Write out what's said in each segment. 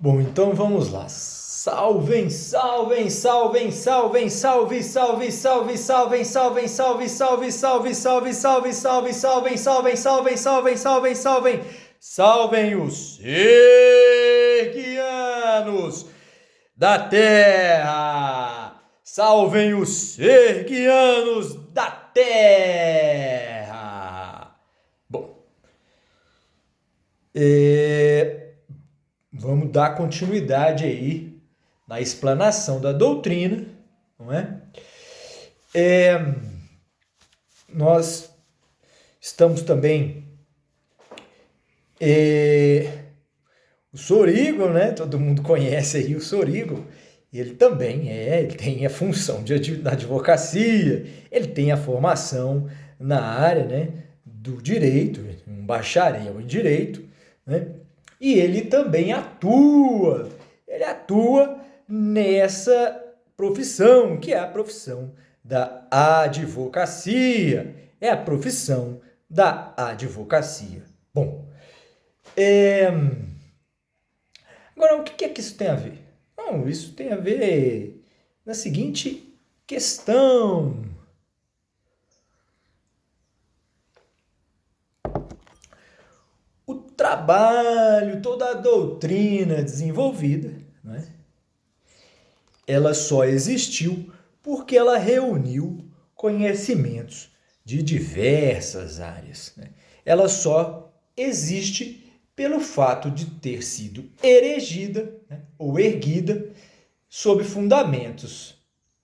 Bom, então vamos lá. Salvem, salvem, salvem, salvem, salve, salve, salve, salvem, salvem, salve, salve, salve, salve, salve, salve, salvem, salvem, salvem, salvem, salvem, salvem, salvem os serguianos da terra. Salvem os serguianos da terra. Bom, vamos dar continuidade aí na explanação da doutrina, não é? Nós estamos também o Sorígolo, né? Todo mundo conhece aí o Sorígolo. Ele também ele tem a função na advocacia, ele tem a formação na área, né, do direito, um bacharel em direito, né? E ele também atua nessa profissão, que é a profissão da advocacia. É a profissão da advocacia. Bom, agora o que é que isso tem a ver? Não, isso tem a ver na seguinte questão. O trabalho, toda a doutrina desenvolvida, né, ela só existiu porque ela reuniu conhecimentos de diversas áreas, né? Ela só existe pelo fato de ter sido erigida, né, ou erguida sob fundamentos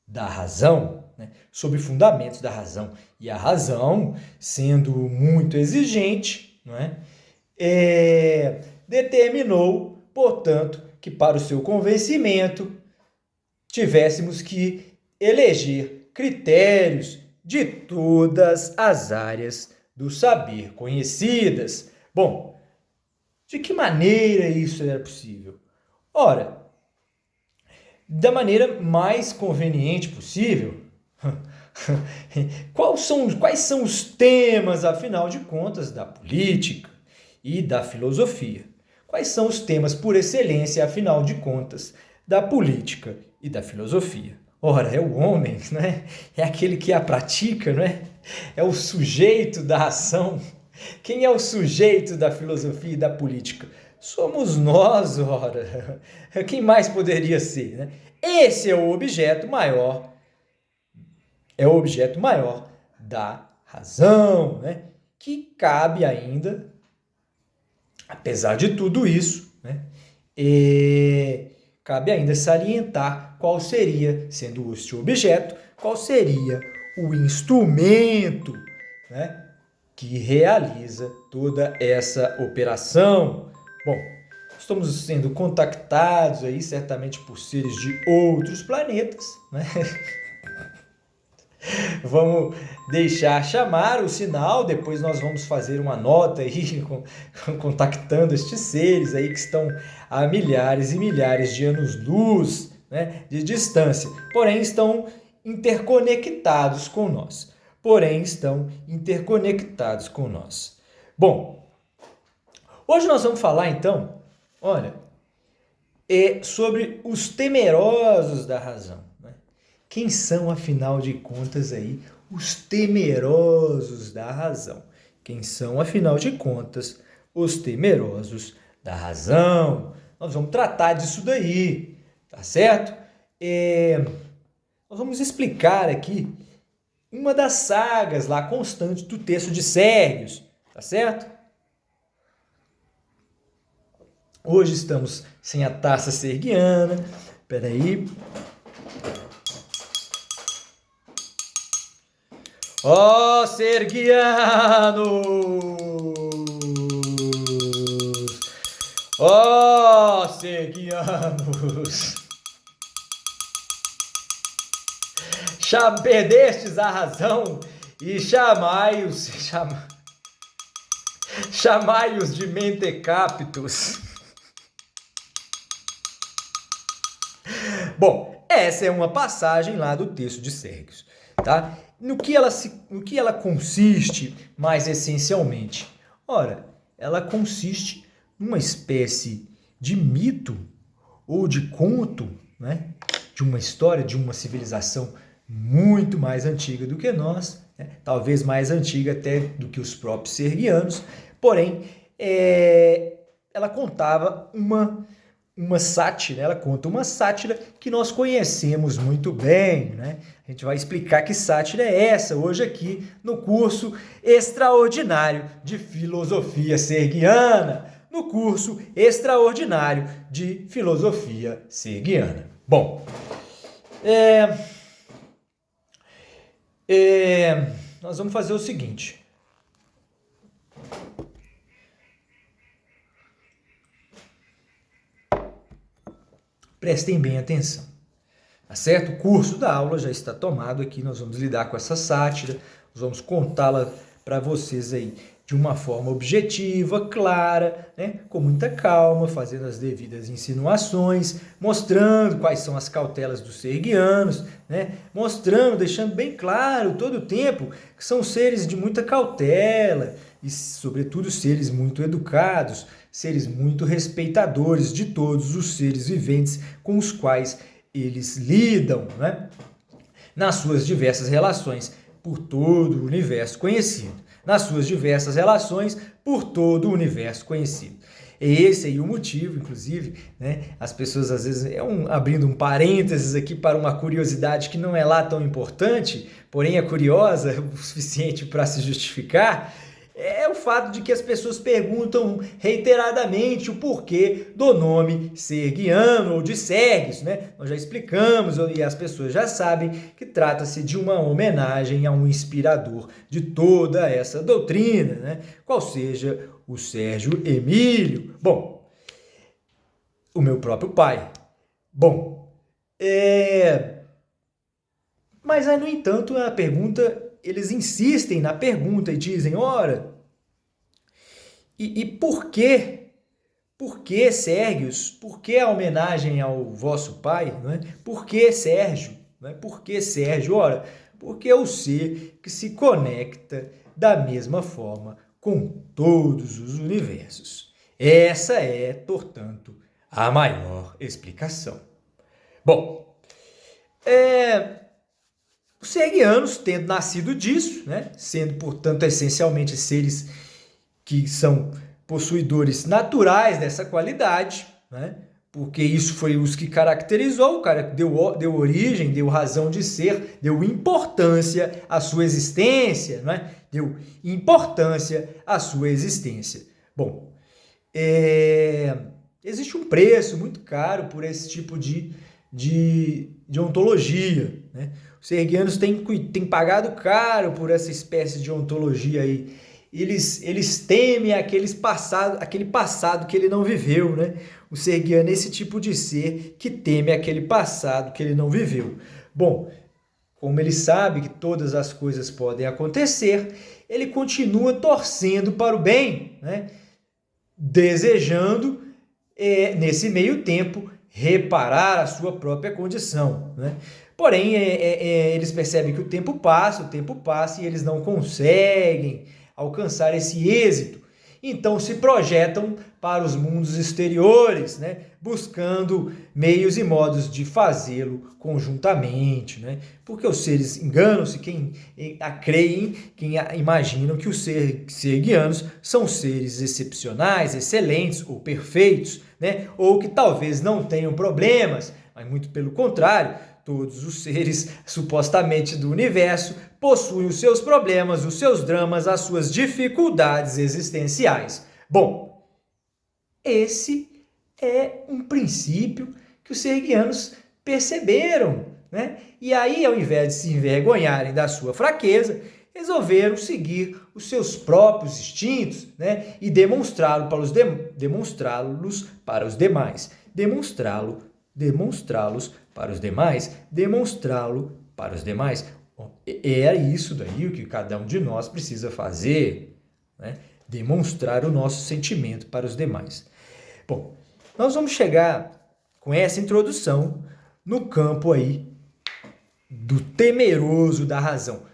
da razão, né, sob fundamentos da razão. E a razão, sendo muito exigente, não é? Determinou, portanto, que para o seu convencimento tivéssemos que eleger critérios de todas as áreas do saber conhecidas. Bom, de que maneira isso era possível? Ora, da maneira mais conveniente possível. Quais são os temas, afinal de contas, da política e da filosofia? Quais são os temas por excelência, afinal de contas, da política e da filosofia? Ora, é o homem, né? É aquele que a pratica, não é? É o sujeito da ação. Quem é o sujeito da filosofia e da política? Somos nós, ora. Quem mais poderia ser, né? Esse é o objeto maior. É o objeto maior da razão, né? Que cabe ainda, apesar de tudo isso, né? Cabe ainda salientar qual seria, sendo este objeto, qual seria o instrumento, né, que realiza toda essa operação. Bom, estamos sendo contactados aí certamente por seres de outros planetas, né? Vamos deixar chamar o sinal, depois nós vamos fazer uma nota aí contactando estes seres aí que estão a milhares e milhares de anos-luz, né, de distância, porém estão interconectados com nós. Bom, hoje nós vamos falar então, sobre os temerosos da razão. Quem são, afinal de contas, aí os temerosos da razão? Quem são, afinal de contas, os temerosos da razão? Nós vamos tratar disso daí, tá certo? Nós vamos explicar aqui uma das sagas lá constantes do texto de Sérgios, tá certo? Hoje estamos sem a taça serguiana. Peraí. Ó serguianos! Ó serguianos! Perdestes a razão e chamai-os de mentecaptos. Bom, essa é uma passagem lá do texto de Sérgios, tá? No que ela consiste mais essencialmente? Ora, ela consiste numa espécie de mito, ou de conto, né? De uma história, de uma civilização muito mais antiga do que nós, né? Talvez mais antiga até do que os próprios sergianos, porém, ela contava uma sátira, ela conta uma sátira que nós conhecemos muito bem, né? A gente vai explicar que sátira é essa hoje aqui no curso extraordinário de filosofia sergiana, no curso extraordinário de filosofia sergiana. Bom, nós vamos fazer o seguinte. Prestem bem atenção, tá certo? O curso da aula já está tomado aqui, nós vamos lidar com essa sátira, nós vamos contá-la para vocês aí de uma forma objetiva, clara, né? Com muita calma, fazendo as devidas insinuações, mostrando quais são as cautelas dos sergianos, né? Mostrando, deixando bem claro todo o tempo que são seres de muita cautela e, sobretudo, seres muito educados, seres muito respeitadores de todos os seres viventes com os quais eles lidam, né? Nas suas diversas relações por todo o universo conhecido. Nas suas diversas relações por todo o universo conhecido. Esse aí é o motivo, inclusive, né? As pessoas às vezes, abrindo um parênteses aqui para uma curiosidade que não é lá tão importante, porém é curiosa o suficiente para se justificar, é o fato de que as pessoas perguntam reiteradamente o porquê do nome sergiano ou de Sergius, né? Nós já explicamos e as pessoas já sabem que trata-se de uma homenagem a um inspirador de toda essa doutrina, né? Qual seja o Sérgio Emílio. Bom, o meu próprio pai. Bom, mas aí, no entanto, a pergunta... Eles insistem na pergunta e dizem, ora, e por quê? Por que Sergius? Por que a homenagem ao vosso pai? Não é? Por que Sérgio? Não é? Por que Sérgio? Ora, porque é o ser que se conecta da mesma forma com todos os universos. Essa é, portanto, a maior explicação. Bom, os sergianos, tendo nascido disso, né, sendo, portanto, essencialmente seres que são possuidores naturais dessa qualidade, né, porque isso foi os que caracterizou, o cara deu origem, deu razão de ser, deu importância à sua existência, né, deu importância à sua existência. Bom, existe um preço muito caro por esse tipo de ontologia, né? Os sergianos têm pagado caro por essa espécie de ontologia aí. Eles temem aquele passado que ele não viveu, né? O sergiano é esse tipo de ser que teme aquele passado que ele não viveu. Bom, como ele sabe que todas as coisas podem acontecer, ele continua torcendo para o bem, né? Desejando, nesse meio tempo, reparar a sua própria condição, né? Porém, eles percebem que o tempo passa e eles não conseguem alcançar esse êxito. Então se projetam para os mundos exteriores, né? Buscando meios e modos de fazê-lo conjuntamente, né? Porque os seres enganam-se quem imaginam que os sergianos são seres excepcionais, excelentes ou perfeitos, né? Ou que talvez não tenham problemas, mas muito pelo contrário, todos os seres supostamente do universo possuem os seus problemas, os seus dramas, as suas dificuldades existenciais. Bom, esse é um princípio que os sergianos perceberam, né? E aí, ao invés de se envergonharem da sua fraqueza, resolveram seguir os seus próprios instintos, né? E demonstrá-los para os demais. Demonstrá-lo para os demais. É isso daí o que cada um de nós precisa fazer, né? Demonstrar o nosso sentimento para os demais. Bom, nós vamos chegar com essa introdução no campo aí do temeroso da razão.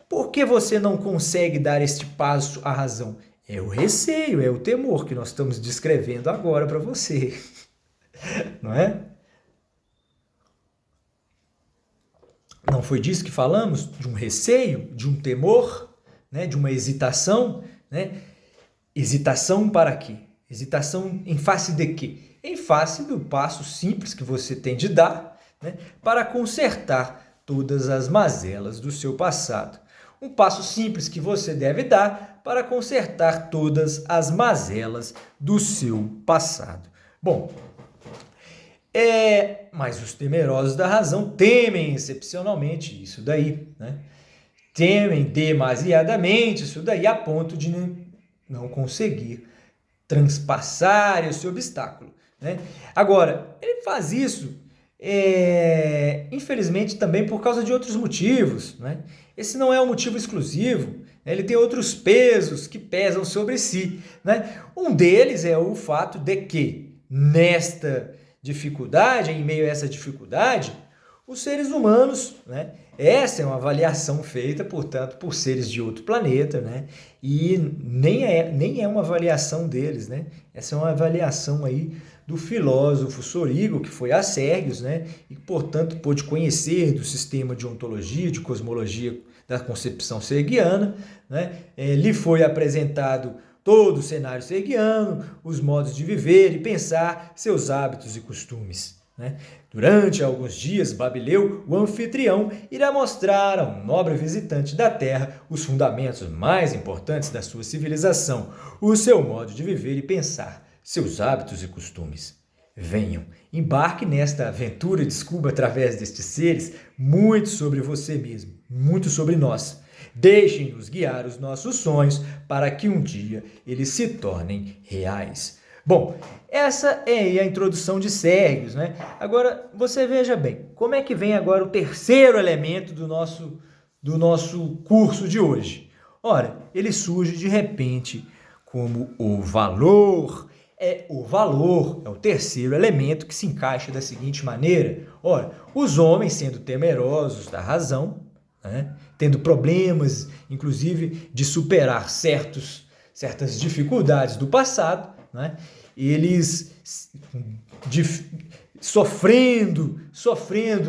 Por que você não consegue dar este passo à razão? É o receio, é o temor que nós estamos descrevendo agora para você. não é? Não foi disso que falamos? De um receio, de um temor, né? De uma hesitação, né? Hesitação para quê? Hesitação em face de quê? Em face do passo simples que você tem de dar, né? Para consertar todas as mazelas do seu passado. Um passo simples que você deve dar para consertar todas as mazelas do seu passado. Bom, mas os temerosos da razão temem excepcionalmente isso daí, né? Temem demasiadamente isso daí a ponto de não conseguir transpassar esse obstáculo, né? Agora, ele faz isso, infelizmente, também por causa de outros motivos, né? Esse não é um motivo exclusivo, né? Ele tem outros pesos que pesam sobre si, né? Um deles é o fato de que, nesta dificuldade, em meio a essa dificuldade, os seres humanos, né? Essa é uma avaliação feita, portanto, por seres de outro planeta, né? E nem é uma avaliação deles, né? Essa é uma avaliação aí do filósofo Sorígo, que foi a Sérgios, né? E, portanto, pôde conhecer do sistema de ontologia, de cosmologia da concepção sergiana, né? Lhe foi apresentado todo o cenário sergiano, os modos de viver e pensar, seus hábitos e costumes, né? Durante alguns dias, Babileu, o anfitrião, irá mostrar a um nobre visitante da Terra os fundamentos mais importantes da sua civilização, o seu modo de viver e pensar, seus hábitos e costumes. Venham, embarque nesta aventura e descubra através destes seres muito sobre você mesmo, muito sobre nós. Deixem-nos guiar os nossos sonhos para que um dia eles se tornem reais. Bom, essa é a introdução de Sérgios, né? Agora, você veja bem, como é que vem agora o terceiro elemento do nosso curso de hoje? Ora, ele surge de repente como o valor. O valor é o terceiro elemento que se encaixa da seguinte maneira. Ora, os homens sendo temerosos da razão, né? Tendo problemas, inclusive, de superar certas dificuldades do passado, né? Eles sofrendo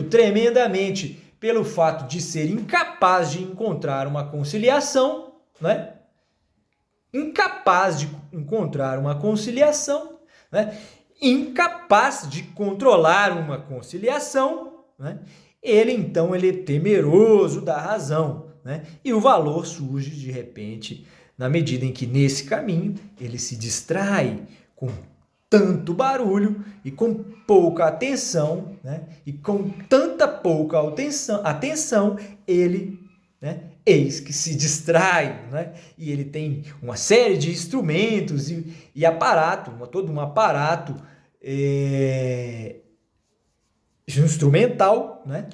tremendamente pelo fato de ser incapaz de encontrar uma conciliação, né? Incapaz de encontrar uma conciliação, né? Incapaz de controlar uma conciliação, né? Ele é temeroso da razão, né? E o valor surge de repente na medida em que nesse caminho ele se distrai com tanto barulho e com pouca atenção, né? E com tanta pouca atenção ele, né? Eis que se distrai, né? E ele tem uma série de instrumentos e aparato, todo um aparato instrumental, né?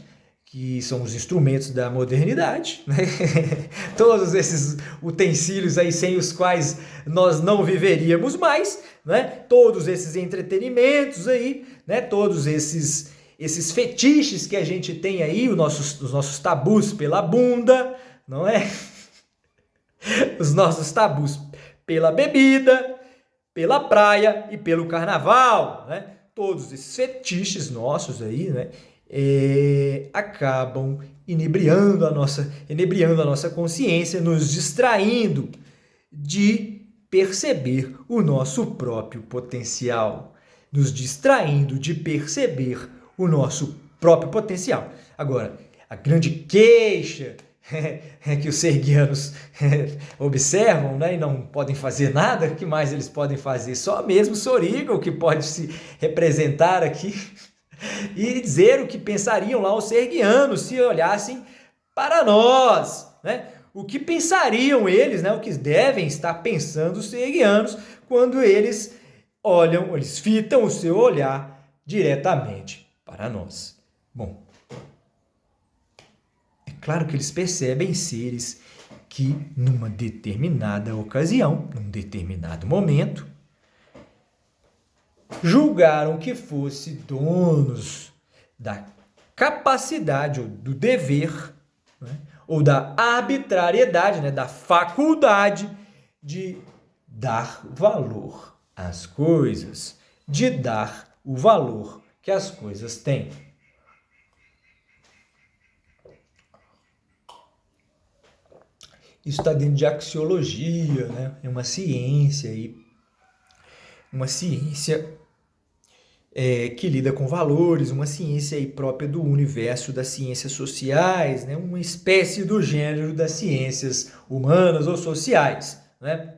Que são os instrumentos da modernidade, né? Todos esses utensílios aí sem os quais nós não viveríamos mais, né? Todos esses entretenimentos aí, né? Todos esses fetiches que a gente tem aí, os nossos tabus pela bunda, não é? Os nossos tabus pela bebida, pela praia e pelo carnaval, né? Todos esses fetiches nossos aí, né? Acabam inebriando a nossa consciência, nos distraindo de perceber o nosso próprio potencial, nos distraindo de perceber o nosso próprio potencial. Agora, a grande queixa que os sergianos observam, né, e não podem fazer nada, o que mais eles podem fazer? Só mesmo Sorígo que pode se representar aqui e dizer o que pensariam lá os sergianos se olhassem para nós, né? O que pensariam eles, né? O que devem estar pensando os sergianos quando eles olham, eles fitam o seu olhar diretamente para nós. Bom, é claro que eles percebem seres que numa determinada ocasião, num determinado momento, julgaram que fosse donos da capacidade ou do dever, né, ou da arbitrariedade, né, da faculdade de dar valor às coisas, de dar o valor que as coisas têm. Isso está dentro de axiologia, né? É uma ciência aí, que lida com valores, uma ciência aí própria do universo das ciências sociais, né? Uma espécie do gênero das ciências humanas ou sociais, né?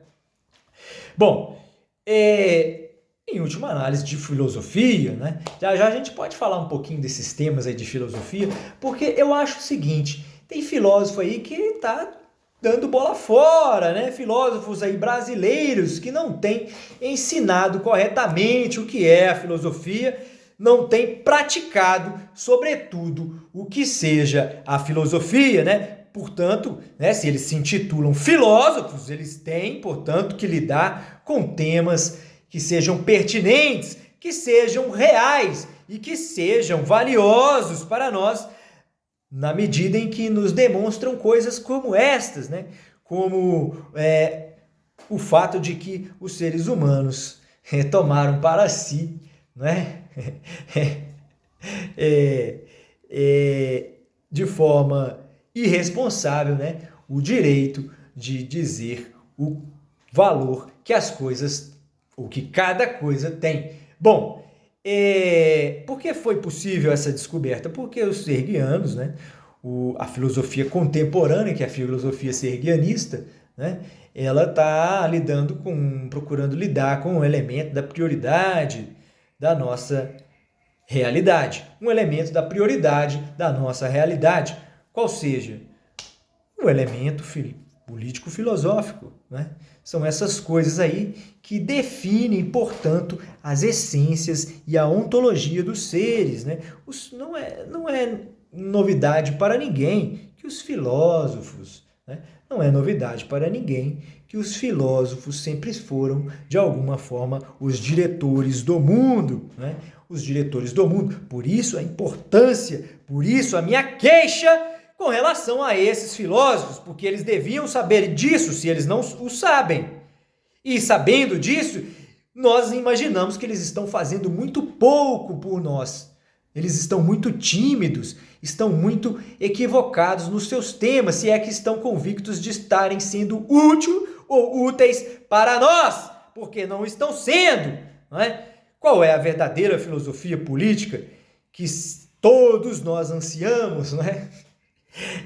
Bom, em última análise de filosofia, né? Já a gente pode falar um pouquinho desses temas aí de filosofia, porque eu acho o seguinte, tem filósofo aí que está dando bola fora, né? Filósofos aí brasileiros que não têm ensinado corretamente o que é a filosofia, não têm praticado, sobretudo, o que seja a filosofia, né? Portanto, né, se eles se intitulam filósofos, eles têm, portanto, que lidar com temas que sejam pertinentes, que sejam reais e que sejam valiosos para nós, na medida em que nos demonstram coisas como estas, né? Como o fato de que os seres humanos tomaram para si, né? De forma irresponsável, né? O direito de dizer o valor que as coisas, o que cada coisa tem. Bom, por que foi possível essa descoberta? Porque os sergianos, né, a filosofia contemporânea, que é a filosofia sergianista, né, ela está procurando lidar com o elemento da prioridade da nossa realidade. Um elemento da prioridade da nossa realidade, qual seja? O elemento político-filosófico, né? São essas coisas aí que definem, portanto, as essências e a ontologia dos seres, né? Não é novidade para ninguém que os filósofos, né? Não é novidade para ninguém que os filósofos sempre foram, de alguma forma, os diretores do mundo, né? Os diretores do mundo. Por isso a importância, por isso a minha queixa com relação a esses filósofos, porque eles deviam saber disso, se eles não o sabem. E sabendo disso, nós imaginamos que eles estão fazendo muito pouco por nós. Eles estão muito tímidos, estão muito equivocados nos seus temas, se é que estão convictos de estarem sendo úteis para nós, porque não estão sendo, não é? Qual é a verdadeira filosofia política que todos nós ansiamos, não é?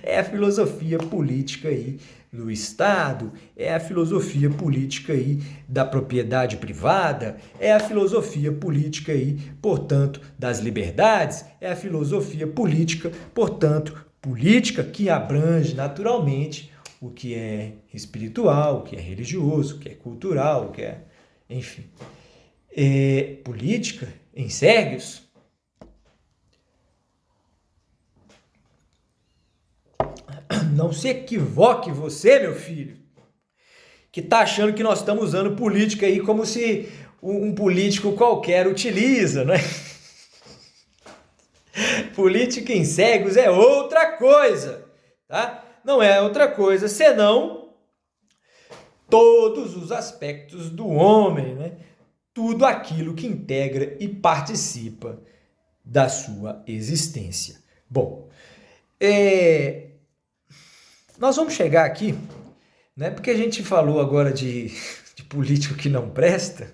É a filosofia política aí do Estado, é a filosofia política aí da propriedade privada, é a filosofia política aí, portanto, das liberdades, é a filosofia política, portanto, política que abrange naturalmente o que é espiritual, o que é religioso, o que é cultural, o que é, enfim. Política, em Sérgios, não se equivoque você, meu filho, que está achando que nós estamos usando política aí como se um político qualquer utiliza, né? Política em Sérgios é outra coisa, tá? Não é outra coisa senão todos os aspectos do homem, né? Tudo aquilo que integra e participa da sua existência. Bom, nós vamos chegar aqui, né? Porque a gente falou agora de político que não presta,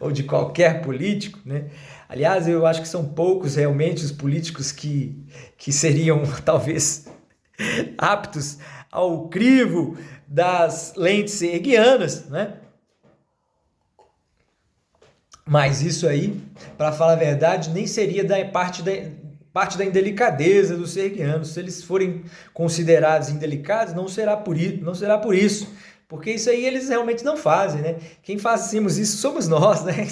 ou de qualquer político, né? Aliás, eu acho que são poucos realmente os políticos que seriam talvez aptos ao crivo das lentes sergianas, né? Mas isso aí, para falar a verdade, nem seria da parte da indelicadeza dos sergianos. Se eles forem considerados indelicados, não será por isso, porque isso aí eles realmente não fazem, né? Quem fazemos isso somos nós, né?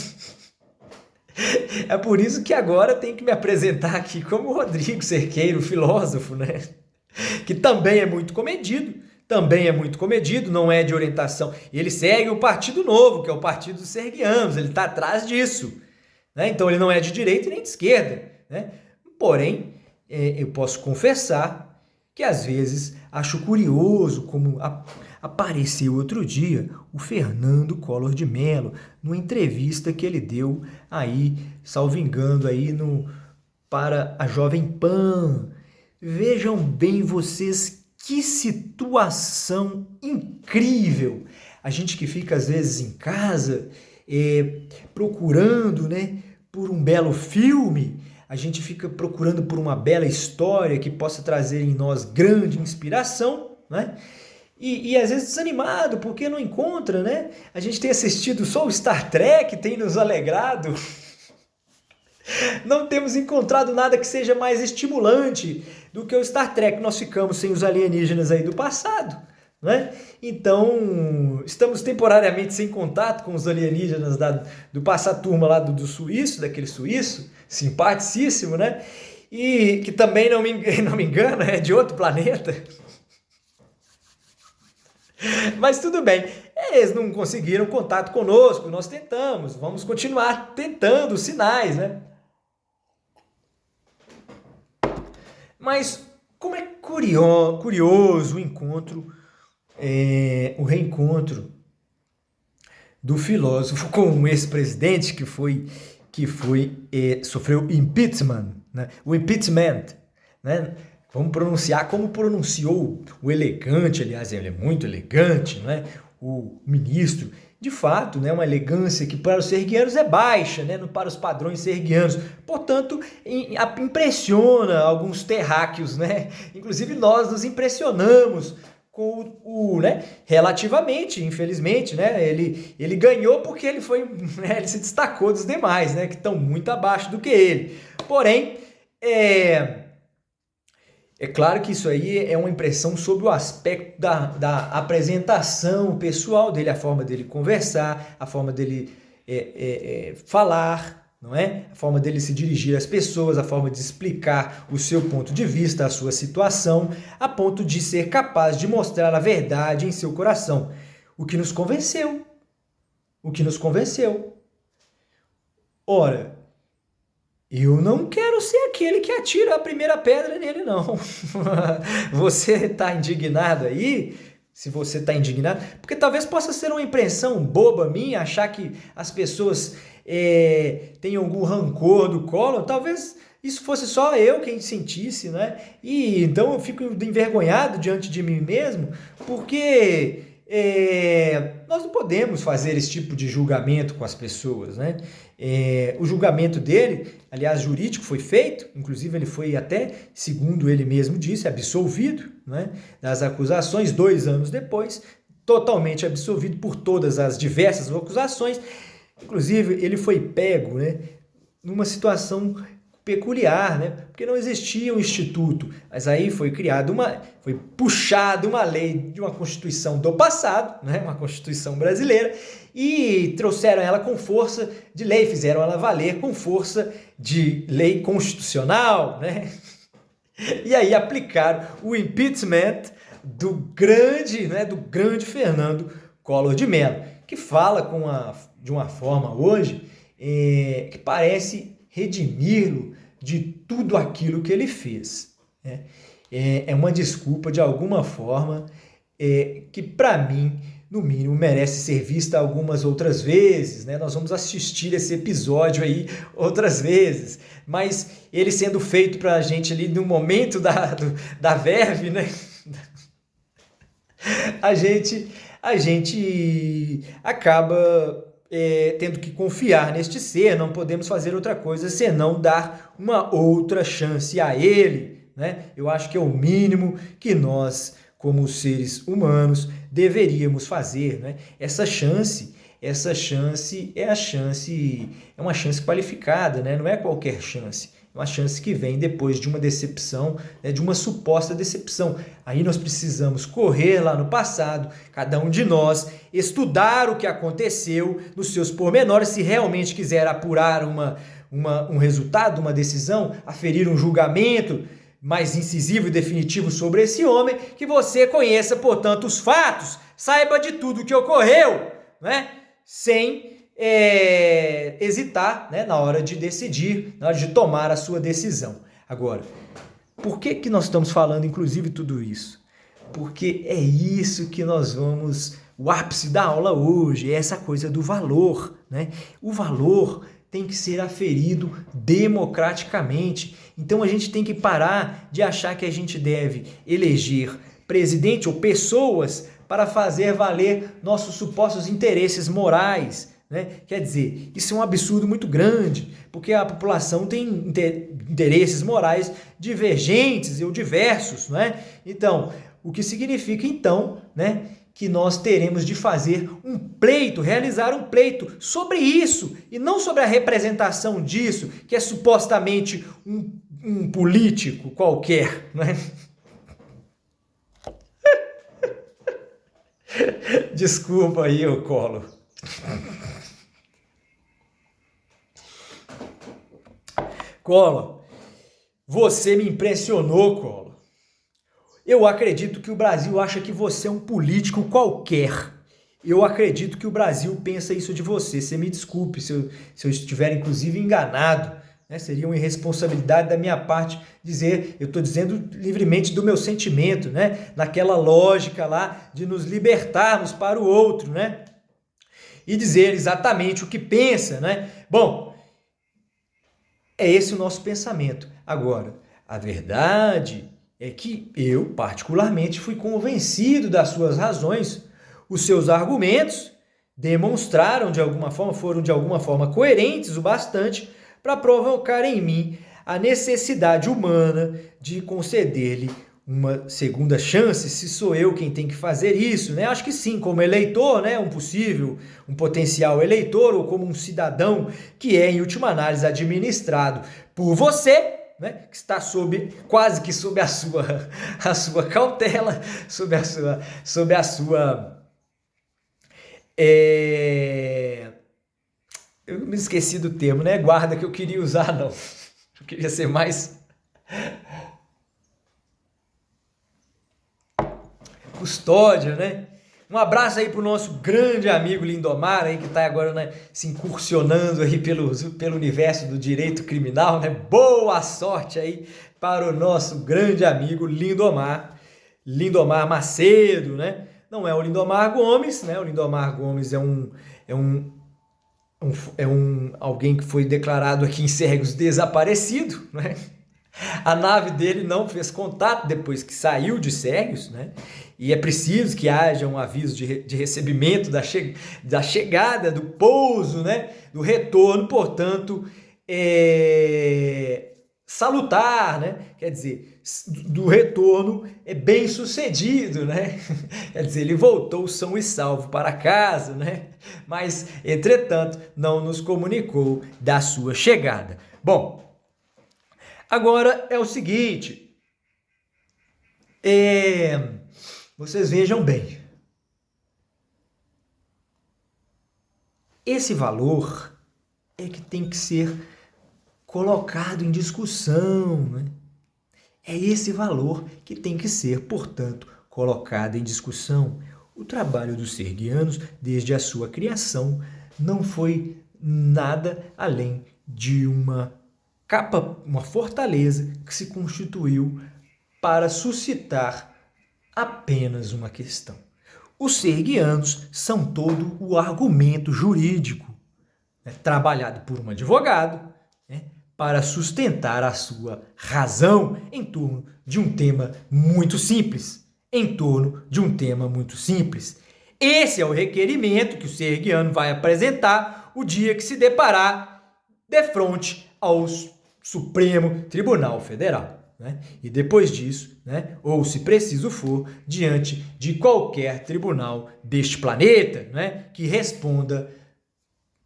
É por isso que agora tenho que me apresentar aqui como Rodrigo Cerqueiro, filósofo, né? Que também é muito comedido, não é de orientação. Ele segue o Partido Novo, que é o Partido dos Sergianos, ele está atrás disso, né? Então ele não é de direita nem de esquerda, né? Porém, eu posso confessar que às vezes Acho curioso como apareceu outro dia o Fernando Collor de Mello, numa entrevista que ele deu aí, salvo engano, aí para a Jovem Pan. Vejam bem vocês, que situação incrível! A gente que fica às vezes em casa procurando, né, por um belo filme, a gente fica procurando por uma bela história que possa trazer em nós grande inspiração, né? E às vezes desanimado porque não encontra, né? A gente tem assistido só o Star Trek, tem nos alegrado. Não temos encontrado nada que seja mais estimulante do que o Star Trek. Nós ficamos sem os alienígenas aí do passado, né? Então, estamos temporariamente sem contato com os alienígenas do passado, turma lá do suíço, daquele suíço, simpaticíssimo, né? E que também, não me engano, é de outro planeta. Mas tudo bem, eles não conseguiram contato conosco, nós tentamos, vamos continuar tentando sinais, né? Mas como é curioso o reencontro do filósofo com um ex-presidente que sofreu impeachment, né? O impeachment, né? Vamos pronunciar como pronunciou o elegante, aliás, ele é muito elegante, né? O ministro. De fato, né, uma elegância que para os serguianos é baixa, né, para os padrões serguianos. Portanto, impressiona alguns terráqueos, né? Inclusive nós nos impressionamos com né, relativamente, infelizmente, né? Ele ganhou porque ele foi, né, ele se destacou dos demais, né, que estão muito abaixo do que ele. Porém, é claro que isso aí é uma impressão sobre o aspecto da apresentação pessoal dele, a forma dele conversar, a forma dele falar, não é? A forma dele se dirigir às pessoas, a forma de explicar o seu ponto de vista, a sua situação, a ponto de ser capaz de mostrar a verdade em seu coração. O que nos convenceu. O que nos convenceu. Ora, eu não quero ser aquele que atira a primeira pedra nele, não. Você está indignado aí? Se você está indignado, porque talvez possa ser uma impressão boba minha, achar que as pessoas têm algum rancor do Collor, talvez isso fosse só eu quem sentisse, né? E então eu fico envergonhado diante de mim mesmo, porque nós não podemos fazer esse tipo de julgamento com as pessoas, né? O julgamento dele, aliás, jurídico, foi feito, inclusive ele foi até, segundo ele mesmo disse, absolvido, né, das acusações 2 anos depois, totalmente absolvido por todas as diversas acusações. Inclusive, ele foi pego, né, numa situação peculiar, né? Porque não existia um instituto, mas aí foi puxada uma lei de uma Constituição do passado, né? Uma Constituição brasileira, e trouxeram ela com força de lei, fizeram ela valer com força de lei constitucional, né? E aí aplicaram o impeachment do grande Fernando Collor de Mello, que fala de uma forma hoje que parece redimi-lo de tudo aquilo que ele fez. Né? É uma desculpa, de alguma forma, que para mim, no mínimo, merece ser vista algumas outras vezes. Né? Nós vamos assistir esse episódio aí outras vezes, mas ele sendo feito para a gente ali no momento da verve, né? a gente acaba tendo que confiar neste ser, não podemos fazer outra coisa senão dar uma outra chance a ele, né? Eu acho que é o mínimo que nós, como seres humanos, deveríamos fazer, né? Essa chance é uma chance qualificada, né? Não é qualquer chance. É uma chance que vem depois de uma decepção, né, de uma suposta decepção. Aí nós precisamos correr lá no passado, cada um de nós, estudar o que aconteceu nos seus pormenores, se realmente quiser apurar um resultado, uma decisão, aferir um julgamento mais incisivo e definitivo sobre esse homem, que você conheça, portanto, os fatos, saiba de tudo o que ocorreu, né, sem hesitar, né, na hora de decidir, na hora de tomar a sua decisão. Agora, por que nós estamos falando, inclusive, tudo isso? porque é isso que nós vamos... O ápice da aula hoje é essa coisa do valor, né? O valor tem que ser aferido democraticamente. Então a gente tem que parar de achar que a gente deve eleger presidente ou pessoas para fazer valer nossos supostos interesses morais, né? Quer dizer, isso é um absurdo muito grande, porque a população tem interesses morais divergentes ou diversos, né? Então, o que significa então, né, que nós teremos de fazer um pleito, realizar um pleito sobre isso, e não sobre a representação disso, que é supostamente um político qualquer, né? Desculpa aí, eu colo. Collor, você me impressionou, Collor. Eu acredito que o Brasil acha que você é um político qualquer. Eu acredito que o Brasil pensa isso de você. Você me desculpe se eu estiver, inclusive, enganado. Né? Seria uma irresponsabilidade da minha parte dizer, eu estou dizendo livremente do meu sentimento, né? Naquela lógica lá de nos libertarmos para o outro, né? E dizer exatamente o que pensa, né? Bom, é esse o nosso pensamento. Agora, a verdade é que eu, particularmente, fui convencido das suas razões. Os seus argumentos demonstraram de alguma forma, foram de alguma forma coerentes o bastante para provocar em mim a necessidade humana de conceder-lhe uma segunda chance, se sou eu quem tem que fazer isso, né? Acho que sim, como eleitor, né? Um potencial eleitor, ou como um cidadão que é, em última análise, administrado por você, né? Que está quase que sob a sua cautela, sob a sua eu me esqueci do termo, né? Guarda, que eu queria usar, não. Eu queria ser mais custódia, né? Um abraço aí pro nosso grande amigo Lindomar aí, que está agora, né, se incursionando aí pelo universo do direito criminal, né? Boa sorte aí para o nosso grande amigo Lindomar Macedo, né? Não é o Lindomar Gomes, né? O Lindomar Gomes é alguém que foi declarado aqui em Sérgios desaparecido, né? A nave dele não fez contato depois que saiu de Sérgios, né? E é preciso que haja um aviso de recebimento da chegada, do pouso, né? Do retorno, portanto, salutar, né? Quer dizer, do retorno é bem sucedido, né? Quer dizer, ele voltou são e salvo para casa, né? Mas, entretanto, não nos comunicou da sua chegada. Bom, agora é o seguinte, vocês vejam bem, esse valor é que tem que ser colocado em discussão, né? É esse valor que tem que ser, portanto, colocado em discussão. O trabalho dos serguianos, desde a sua criação, não foi nada além de uma fortaleza que se constituiu para suscitar apenas uma questão. Os serguianos são todo o argumento jurídico, né, trabalhado por um advogado, né, para sustentar a sua razão em torno de um tema muito simples. Esse é o requerimento que o serguiano vai apresentar o dia que se deparar defronte ao Supremo Tribunal Federal. Né? E depois disso, né, ou se preciso for, diante de qualquer tribunal deste planeta, né, que responda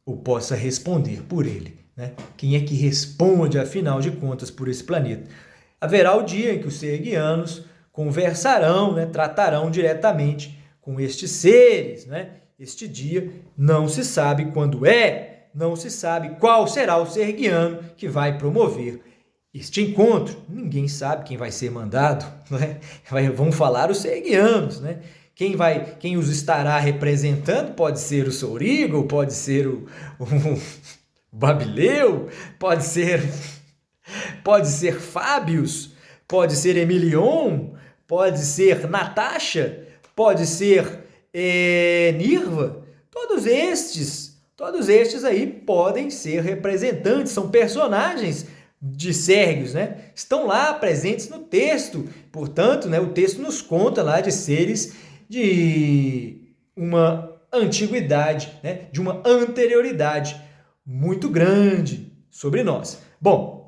ou possa responder por ele. Né? Quem é que responde, afinal de contas, por esse planeta? Haverá o dia em que os serguianos conversarão, né, tratarão diretamente com estes seres. Né? Este dia não se sabe quando não se sabe qual será o serguiano que vai promover este encontro. Ninguém sabe quem vai ser mandado, né? Vão falar os serguianos, né? Quem os estará representando pode ser o Sourigo, pode ser o Babileu, pode ser Fábios, pode ser Emilion, pode ser Natasha, pode ser Nirva. Todos estes aí podem ser representantes, são personagens de Sérgios, né? Estão lá presentes no texto. Portanto, né, o texto nos conta lá de seres de uma antiguidade, né, de uma anterioridade muito grande sobre nós. Bom,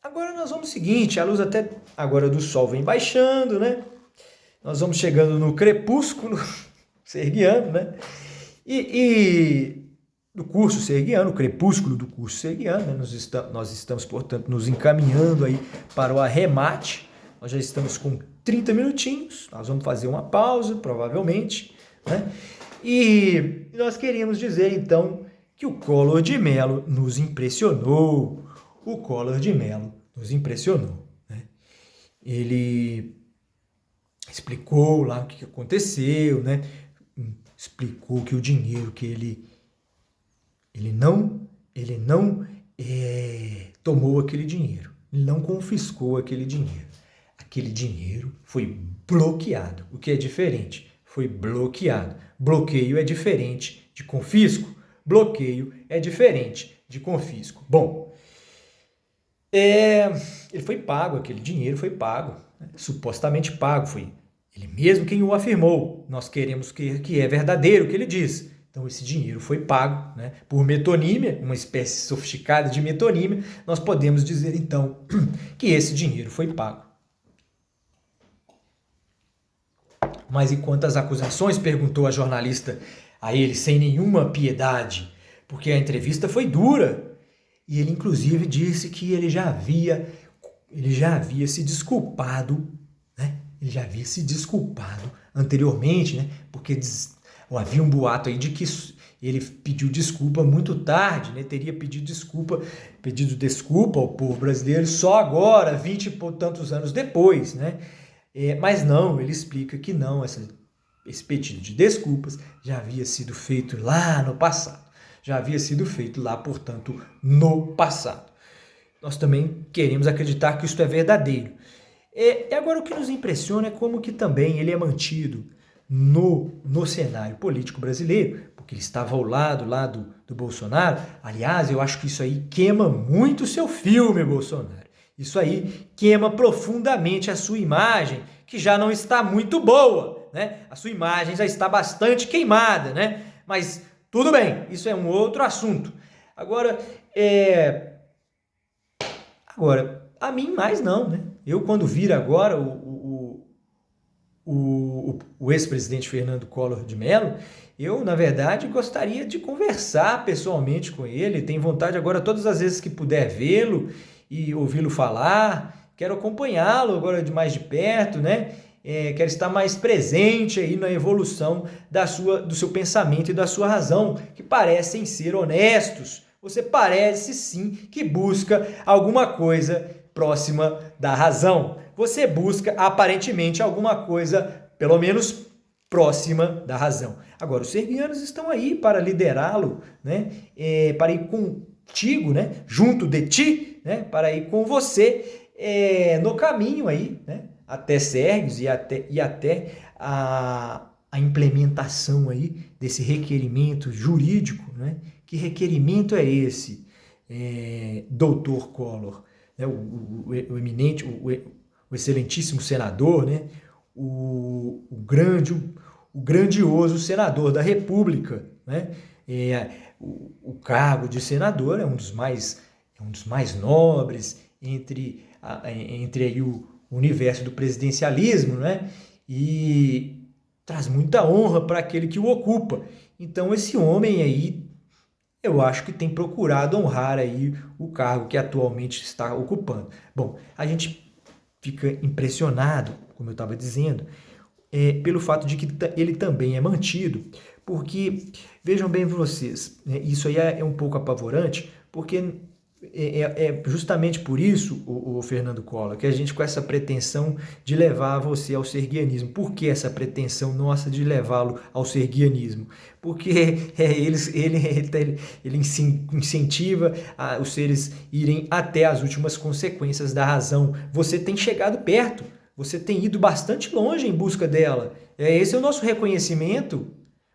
agora nós vamos ao seguinte, a luz até agora do sol vem baixando, né? Nós vamos chegando no crepúsculo serguiano, né? E do curso serguiano, o crepúsculo do curso serguiano, né? Nós estamos, portanto, nos encaminhando aí para o arremate. Nós já estamos com 30 minutinhos, nós vamos fazer uma pausa, provavelmente, né? E nós queríamos dizer, então, que o Collor de Mello nos impressionou. O Collor de Mello nos impressionou, né? Ele explicou lá o que aconteceu, né? Explicou que o dinheiro que ele não tomou aquele dinheiro, ele não confiscou aquele dinheiro. Aquele dinheiro foi bloqueado, o que é diferente, foi bloqueado. Bloqueio é diferente de confisco, bloqueio é diferente de confisco. Bom, ele foi pago, aquele dinheiro foi pago, né? Supostamente pago, foi ele mesmo quem o afirmou. Nós queremos que é verdadeiro o que ele diz. Então esse dinheiro foi pago, né, por metonímia, uma espécie sofisticada de metonímia. Nós podemos dizer então que esse dinheiro foi pago. Mas e quanto às acusações? Perguntou a jornalista a ele sem nenhuma piedade, porque a entrevista foi dura. E ele inclusive disse que ele já havia se desculpado, né? Ele já havia se desculpado anteriormente, né? Porque havia um boato aí de que ele pediu desculpa muito tarde, né? Teria pedido desculpa ao povo brasileiro só agora, 20 e tantos anos depois, né? Mas não, ele explica que não, esse pedido de desculpas já havia sido feito lá no passado. Já havia sido feito lá, portanto, no passado. Nós também queremos acreditar que isso é verdadeiro. E agora o que nos impressiona é como que também ele é mantido no cenário político brasileiro, porque ele estava ao lado lá do Bolsonaro. Aliás, eu acho que isso aí queima muito o seu filme, Bolsonaro. Isso aí queima profundamente a sua imagem, que já não está muito boa, né? A sua imagem já está bastante queimada, né? Mas tudo bem, isso é um outro assunto. Agora, a mim mais não, né? Eu, quando vir agora o ex-presidente Fernando Collor de Mello, eu, na verdade, gostaria de conversar pessoalmente com ele. Tenho vontade agora, todas as vezes que puder vê-lo e ouvi-lo falar, quero acompanhá-lo agora de mais de perto, né? Quero estar mais presente aí na evolução do seu pensamento e da sua razão, que parecem ser honestos. Você parece sim que busca alguma coisa próxima da razão. Você busca aparentemente alguma coisa, pelo menos próxima da razão. Agora, os serguianos estão aí para liderá-lo, né? Para ir contigo, né? Junto de ti, né? Para ir com você no caminho aí, né? Até Sérgios e até a implementação aí desse requerimento jurídico, né? Que requerimento é esse, doutor Collor? Né? O eminente, o excelentíssimo senador, né? O grandioso senador da República, né? O cargo de senador é um dos mais nobres entre aí o universo do presidencialismo, né? E traz muita honra para aquele que o ocupa. Então esse homem aí, eu acho que tem procurado honrar aí o cargo que atualmente está ocupando. Bom, a gente fica impressionado, como eu estava dizendo, pelo fato de que ele também é mantido, porque, vejam bem vocês, né, isso aí é um pouco apavorante, porque justamente por isso, o Fernando Collor, que a gente com essa pretensão de levar você ao serguianismo. Por que essa pretensão nossa de levá-lo ao serguianismo? Porque ele incentiva os seres irem até as últimas consequências da razão. Você tem chegado perto, Você tem ido bastante longe em busca dela. Esse é o nosso reconhecimento,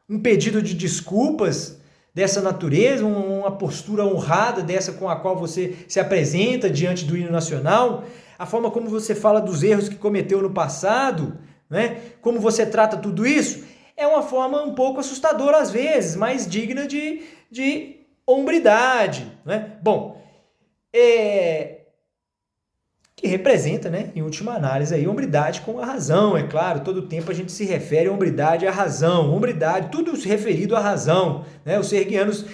um pedido de desculpas dessa natureza, uma postura honrada dessa com a qual você se apresenta diante do hino nacional, a forma como você fala dos erros que cometeu no passado, né? Como você trata tudo isso, é uma forma um pouco assustadora às vezes, mas digna de hombridade, né? Bom, que representa, né, em última análise, aí, hombridade com a razão, é claro, todo tempo a gente se refere a hombridade à razão, hombridade, tudo referido à razão, né? Os serguianos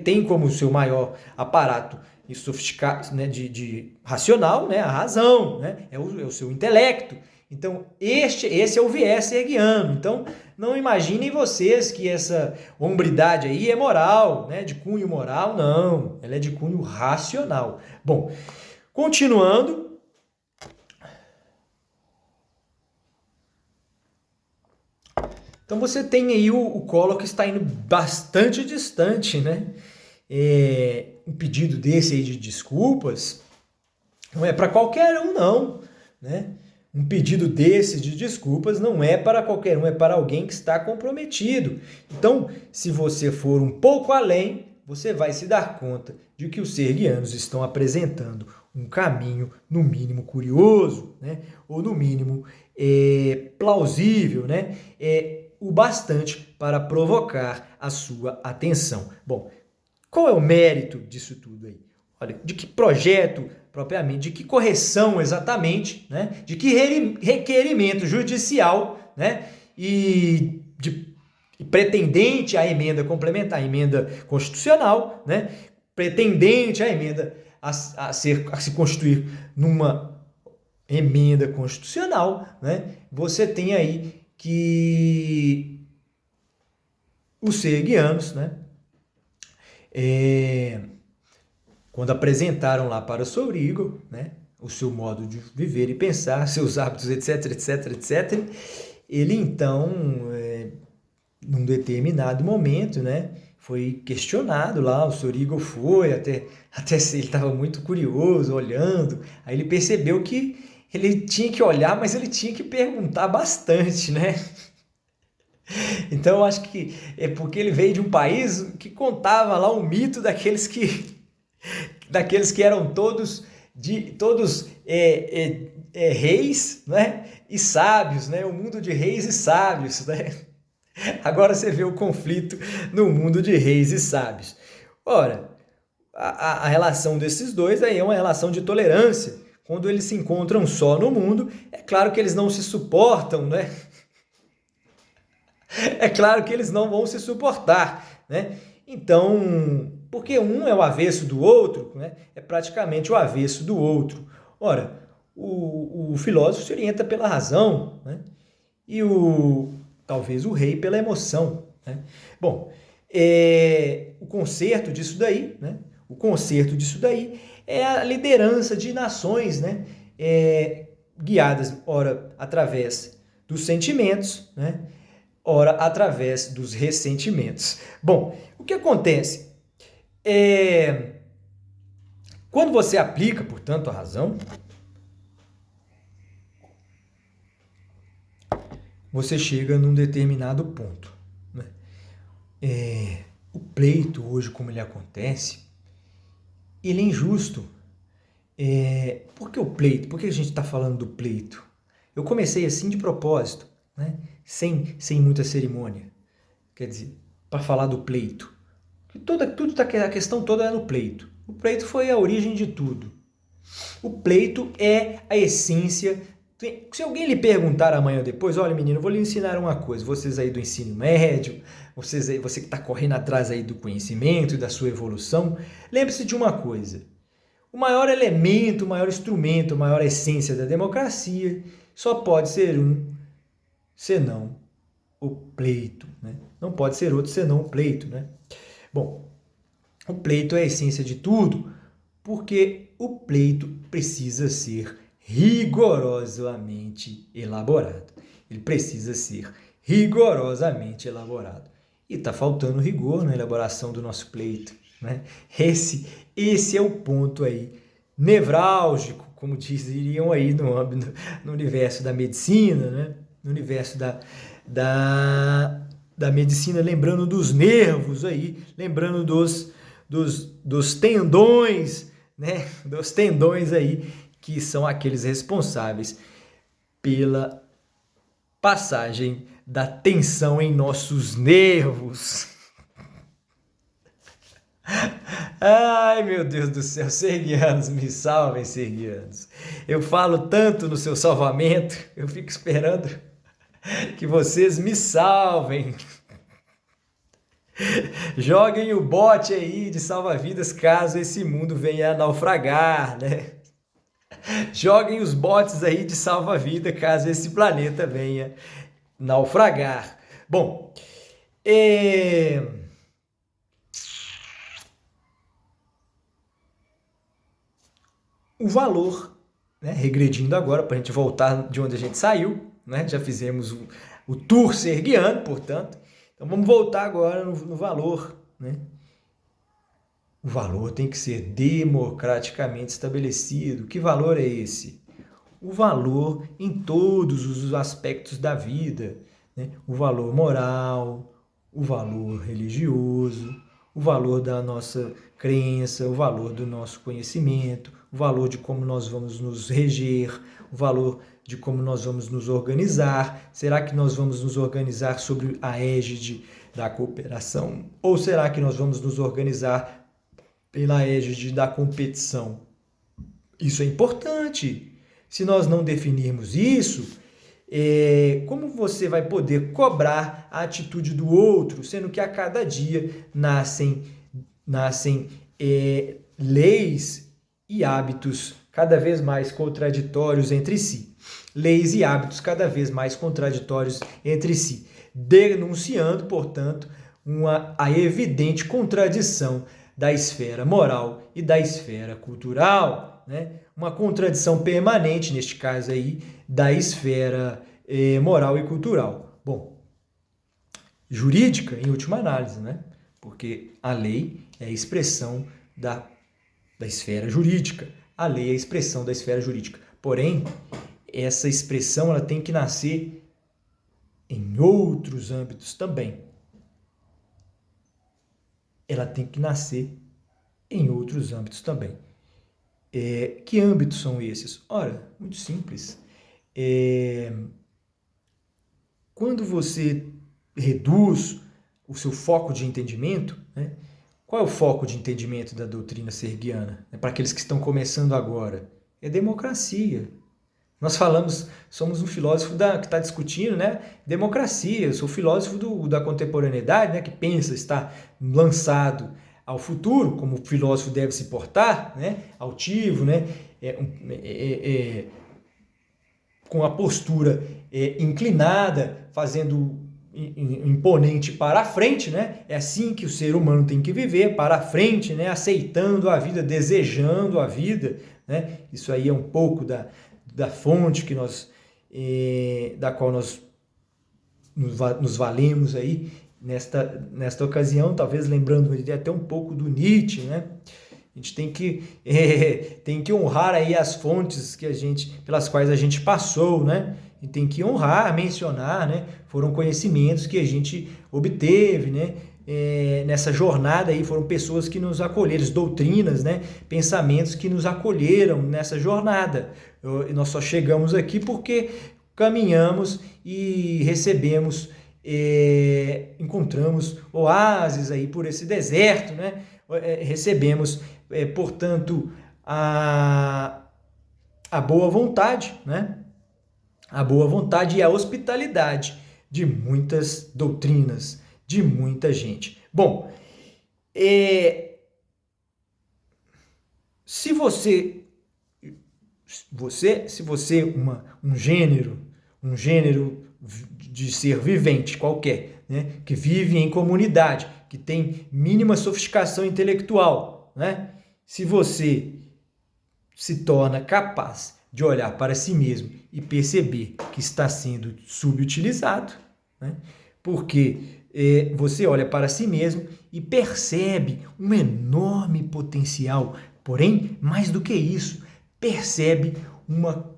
têm como seu maior aparato sofisticado, né, de racional, né, a razão, né, é o seu intelecto. Então, esse é o viés serguiano. Então, não imaginem vocês que essa hombridade aí é moral, né, de cunho moral, não, ela é de cunho racional. Bom, continuando, então você tem aí o Collor que está indo bastante distante, né? Um pedido desse aí de desculpas não é para qualquer um, não, né? Um pedido desse de desculpas não é para qualquer um, é para alguém que está comprometido. Então, se você for um pouco além, você vai se dar conta de que os serguianos estão apresentando um caminho, no mínimo, curioso, né? Ou, no mínimo, plausível, né? O bastante para provocar a sua atenção. Bom, qual é o mérito disso tudo aí? Olha, de que projeto propriamente, de que correção exatamente, né? De que requerimento judicial, né? E pretendente à emenda complementar, à emenda constitucional, né? Pretendente à emenda a se constituir numa emenda constitucional, né? Você tem aí que os serguianos, né? Quando apresentaram lá para Sourigo, né, o seu modo de viver e pensar, seus hábitos, etc, etc, etc, ele então, num determinado momento, né, foi questionado lá, o Sourigo foi, até ele estava muito curioso, olhando, aí ele percebeu que ele tinha que olhar, mas ele tinha que perguntar bastante, né? Então eu acho que é porque ele veio de um país que contava lá um mito daqueles que eram todos reis, né? E sábios, né? O mundo de reis e sábios, né? Agora você vê o conflito no mundo de reis e sábios. Ora, a relação desses dois aí é uma relação de tolerância. Quando eles se encontram só no mundo, é claro que eles não se suportam, né? É claro que eles não vão se suportar, né? Então, porque um é o avesso do outro, né? É praticamente o avesso do outro. Ora, o filósofo se orienta pela razão, né? E talvez o rei pela emoção, né? Bom, o conserto disso daí, né? O conserto disso daí é a liderança de nações, né? Guiadas, ora, através dos sentimentos, né? Ora, através dos ressentimentos. Bom, o que acontece? Quando você aplica, portanto, a razão, você chega num determinado ponto, né? O pleito hoje, como ele acontece, ele é injusto. Por que o pleito? Por que a gente está falando do pleito? Eu comecei assim de propósito, né? Sem muita cerimônia. Quer dizer, para falar do pleito. A questão toda é no pleito. O pleito foi a origem de tudo. O pleito é a essência. Se alguém lhe perguntar amanhã ou depois, olha menino, eu vou lhe ensinar uma coisa, vocês aí do ensino médio, você que está correndo atrás aí do conhecimento e da sua evolução, lembre-se de uma coisa, o maior elemento, o maior instrumento, a maior essência da democracia só pode ser senão o pleito, né? Não pode ser outro senão o pleito, né? Bom, o pleito é a essência de tudo, porque o pleito precisa ser rigorosamente elaborado. Ele precisa ser rigorosamente elaborado. E está faltando rigor na elaboração do nosso pleito, né? Esse é o ponto aí nevrálgico, como diriam aí no universo da medicina, né? No universo da medicina, lembrando dos nervos aí, lembrando dos tendões, né? Dos tendões aí, que são aqueles responsáveis pela passagem da tensão em nossos nervos. Ai, meu Deus do céu, serguianos, me salvem, serguianos. Eu falo tanto no seu salvamento, eu fico esperando que vocês me salvem. Joguem o bote aí de salva-vidas caso esse mundo venha a naufragar, né? Joguem os botes aí de salva-vida caso esse planeta venha naufragar. Bom, o valor, né, regredindo agora para a gente voltar de onde a gente saiu, né? Já fizemos o tour serguiano, portanto. Então vamos voltar agora no valor, né? O valor tem que ser democraticamente estabelecido. Que valor é esse? O valor em todos os aspectos da vida, né? O valor moral, o valor religioso, o valor da nossa crença, o valor do nosso conhecimento, o valor de como nós vamos nos reger, o valor de como nós vamos nos organizar. Será que nós vamos nos organizar sob a égide da cooperação? Ou será que nós vamos nos organizar pela égide da competição? Isso é importante. Se nós não definirmos isso, como você vai poder cobrar a atitude do outro, sendo que a cada dia nascem leis e hábitos cada vez mais contraditórios entre si. Leis e hábitos cada vez mais contraditórios entre si, denunciando, portanto, a evidente contradição da esfera moral e da esfera cultural, né? Uma contradição permanente, neste caso aí, da esfera moral e cultural. Bom, jurídica, em última análise, né? Porque a lei é a expressão da esfera jurídica. A lei é a expressão da esfera jurídica. Porém, essa expressão ela tem que nascer em outros âmbitos também. Ela tem que nascer em outros âmbitos também. Que âmbitos são esses? Ora, muito simples. Quando você reduz o seu foco de entendimento, né? Qual é o foco de entendimento da doutrina serguiana? Para aqueles que estão começando agora, é democracia. Nós somos um filósofo que está discutindo, né, democracia. Eu sou filósofo da contemporaneidade, né, que pensa estar lançado ao futuro, como o filósofo deve se portar, né, altivo, né, com a postura inclinada, fazendo imponente para a frente, né? É assim que o ser humano tem que viver, para a frente, né? Aceitando a vida, desejando a vida, né? Isso aí é um pouco da fonte que da qual nós nos valemos aí nesta ocasião, talvez lembrando até um pouco do Nietzsche, né? A gente tem que honrar aí as fontes pelas quais a gente passou, né? E tem que honrar, mencionar, né? Foram conhecimentos que a gente obteve, né? Nessa jornada aí foram pessoas que nos acolheram, doutrinas, né? Pensamentos que nos acolheram nessa jornada. Nós só chegamos aqui porque caminhamos e recebemos, encontramos oásis aí por esse deserto, né? Recebemos, portanto, a boa vontade, né? A boa vontade e a hospitalidade de muitas doutrinas, de muita gente. Bom, se você um gênero de ser vivente qualquer, né, que vive em comunidade, que tem mínima sofisticação intelectual, né, se você se torna capaz de olhar para si mesmo e perceber que está sendo subutilizado, né? Porque você olha para si mesmo e percebe um enorme potencial. Porém, mais do que isso, percebe uma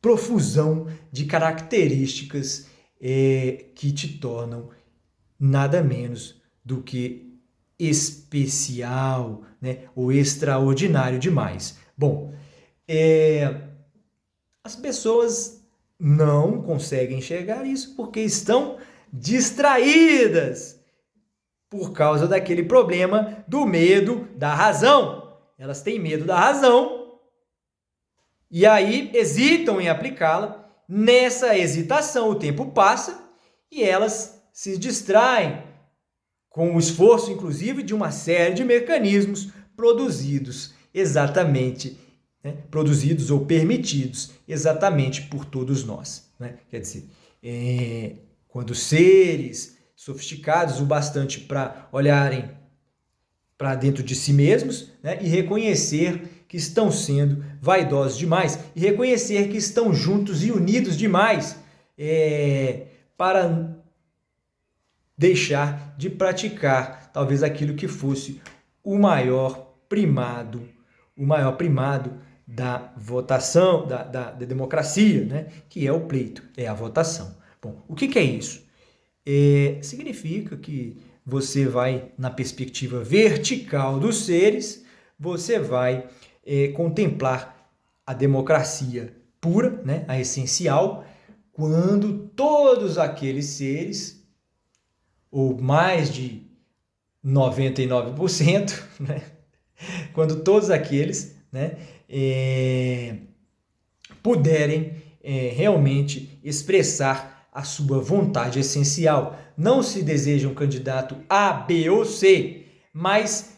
profusão de características que te tornam nada menos do que especial, né? Ou extraordinário demais. Bom, as pessoas não conseguem enxergar isso porque estão distraídas por causa daquele problema do medo da razão. Elas têm medo da razão e aí hesitam em aplicá-la. Nessa hesitação, o tempo passa e elas se distraem com o esforço, inclusive, de uma série de mecanismos produzidos exatamente, né, produzidos ou permitidos exatamente por todos nós, né? Quer dizer, quando seres sofisticados o bastante para olharem para dentro de si mesmos, né, e reconhecer que estão sendo vaidosos demais e reconhecer que estão juntos e unidos demais para deixar de praticar talvez aquilo que fosse o maior primado da votação, da democracia, né? Que é o pleito, é a votação. Bom, o que é isso? Significa que você vai, na perspectiva vertical dos seres, você vai contemplar a democracia pura, né? A essencial, quando todos aqueles seres, ou mais de 99%, né? Quando todos aqueles, né, puderem realmente expressar a sua vontade essencial. Não se deseja um candidato A, B ou C, mas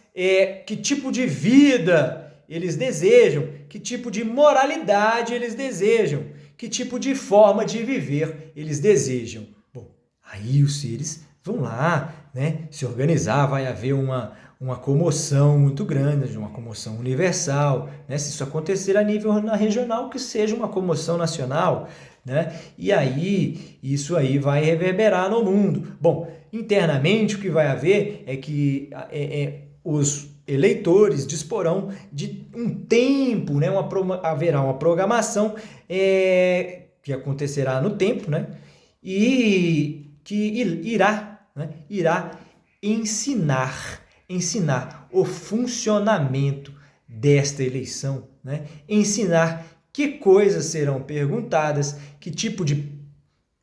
que tipo de vida eles desejam, que tipo de moralidade eles desejam, que tipo de forma de viver eles desejam. Bom, aí os seres vão lá, né, se organizar, vai haver uma comoção muito grande, uma comoção universal, né? Se isso acontecer a nível regional, que seja uma comoção nacional, né? E aí, isso aí vai reverberar no mundo. Bom, internamente o que vai haver é que os eleitores disporão de um tempo, né? Haverá uma programação que acontecerá no tempo, né? E que irá ensinar o funcionamento desta eleição, né? Ensinar que coisas serão perguntadas, que tipo de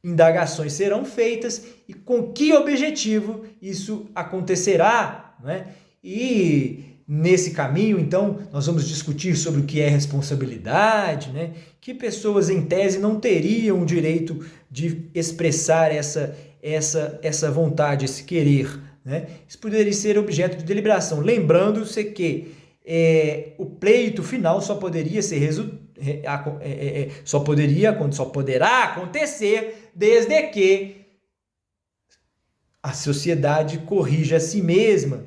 indagações serão feitas e com que objetivo isso acontecerá, né? E nesse caminho, então, nós vamos discutir sobre o que é responsabilidade, né? Que pessoas, em tese, não teriam o direito de expressar essa vontade, esse querer, né? Isso poderia ser objeto de deliberação. Lembrando-se que o pleito final só poderá acontecer desde que a sociedade corrija a si mesma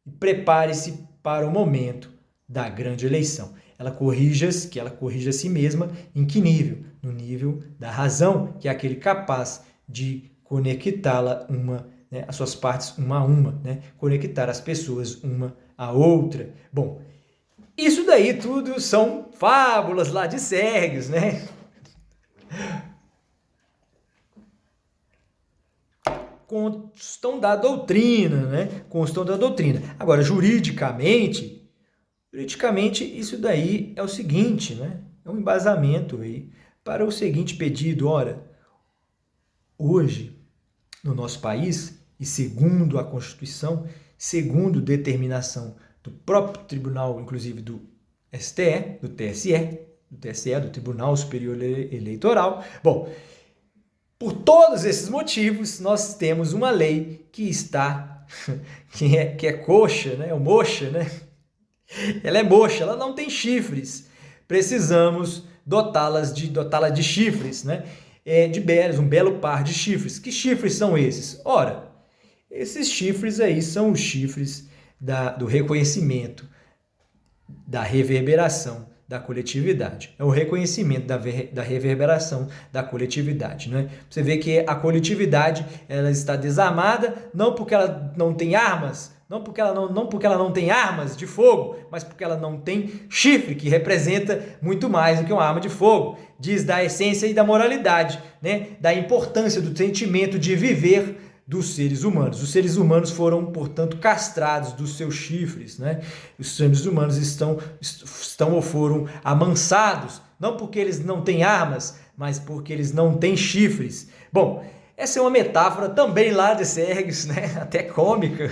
e prepare-se para o momento da grande eleição. Ela corrija a si mesma em que nível? No nível da razão, que é aquele capaz de conectá-la as suas partes uma a uma, né? Conectar as pessoas uma a outra. Bom, isso daí tudo são fábulas lá de Sérgios, né? Constam da doutrina, né? Constam da doutrina. Agora, juridicamente, isso daí é o seguinte, né? É um embasamento aí para o seguinte pedido. Ora, hoje, no nosso país, e segundo a Constituição, segundo determinação do próprio tribunal, inclusive do STE, do TSE, do Tribunal Superior Eleitoral. Bom, por todos esses motivos, nós temos uma lei que é coxa, né? Ou moxa, né? Ela é moxa, ela não tem chifres. Precisamos dotá-la de chifres, né? Um belo par de chifres. Que chifres são esses? Ora, esses chifres aí são os chifres do reconhecimento, da reverberação da coletividade, é o reconhecimento da reverberação da coletividade, né? Você vê que a coletividade ela está desarmada, não porque ela não tem armas, não porque ela não tem armas de fogo, mas porque ela não tem chifre, que representa muito mais do que uma arma de fogo. Diz da essência e da moralidade, né? Da importância do sentimento de viver dos seres humanos. Os seres humanos foram, portanto, castrados dos seus chifres, né? Os seres humanos estão ou foram amansados, não porque eles não têm armas, mas porque eles não têm chifres. Bom, essa é uma metáfora também lá de Sérgios, né? Até cômica.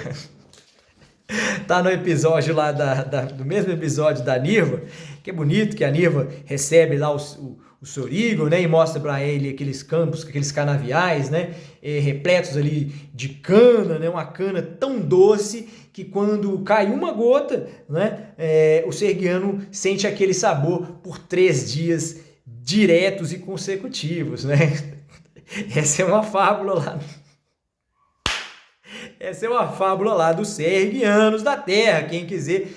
Tá no episódio lá do mesmo episódio da Nirva, que é bonito, que a Nirva recebe lá o Sorigo, né, e mostra para ele aqueles campos, aqueles canaviais, né, repletos ali de cana, né, uma cana tão doce que quando cai uma gota, né, o sergiano sente aquele sabor por 3 dias diretos e consecutivos, né? Essa é uma fábula lá. Essa é uma fábula lá dos Sergianos da Terra, quem quiser,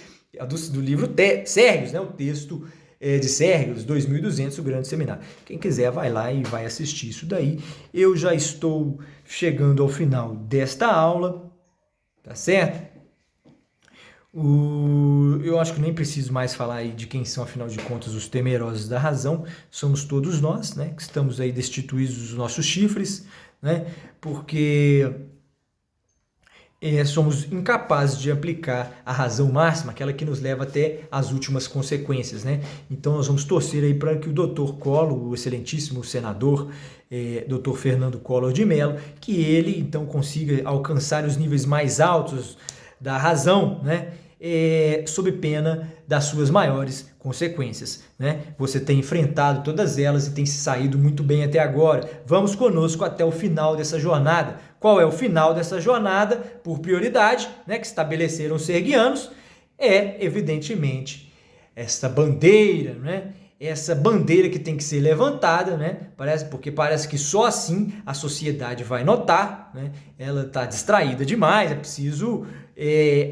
do livro Sérgios, né, o texto de Sérgios, 2200, o grande seminário. Quem quiser vai lá e vai assistir isso daí. Eu já estou chegando ao final desta aula, tá certo? Eu acho que nem preciso mais falar aí de quem são, afinal de contas, os temerosos da razão. Somos todos nós, né, que estamos aí destituídos dos nossos chifres, né, porque somos incapazes de aplicar a razão máxima, aquela que nos leva até as últimas consequências, né? Então nós vamos torcer aí para que o Dr. Collor, o excelentíssimo senador, Dr. Fernando Collor de Mello, que ele então consiga alcançar os níveis mais altos da razão, né? Sob pena das suas maiores consequências, né? Você tem enfrentado todas elas e tem se saído muito bem até agora. Vamos conosco até o final dessa jornada. Qual é o final dessa jornada? Por prioridade, né, que estabeleceram os sergianos, evidentemente, essa bandeira, né? Essa bandeira que tem que ser levantada, né? Porque parece que só assim a sociedade vai notar, né? Ela está distraída demais, é preciso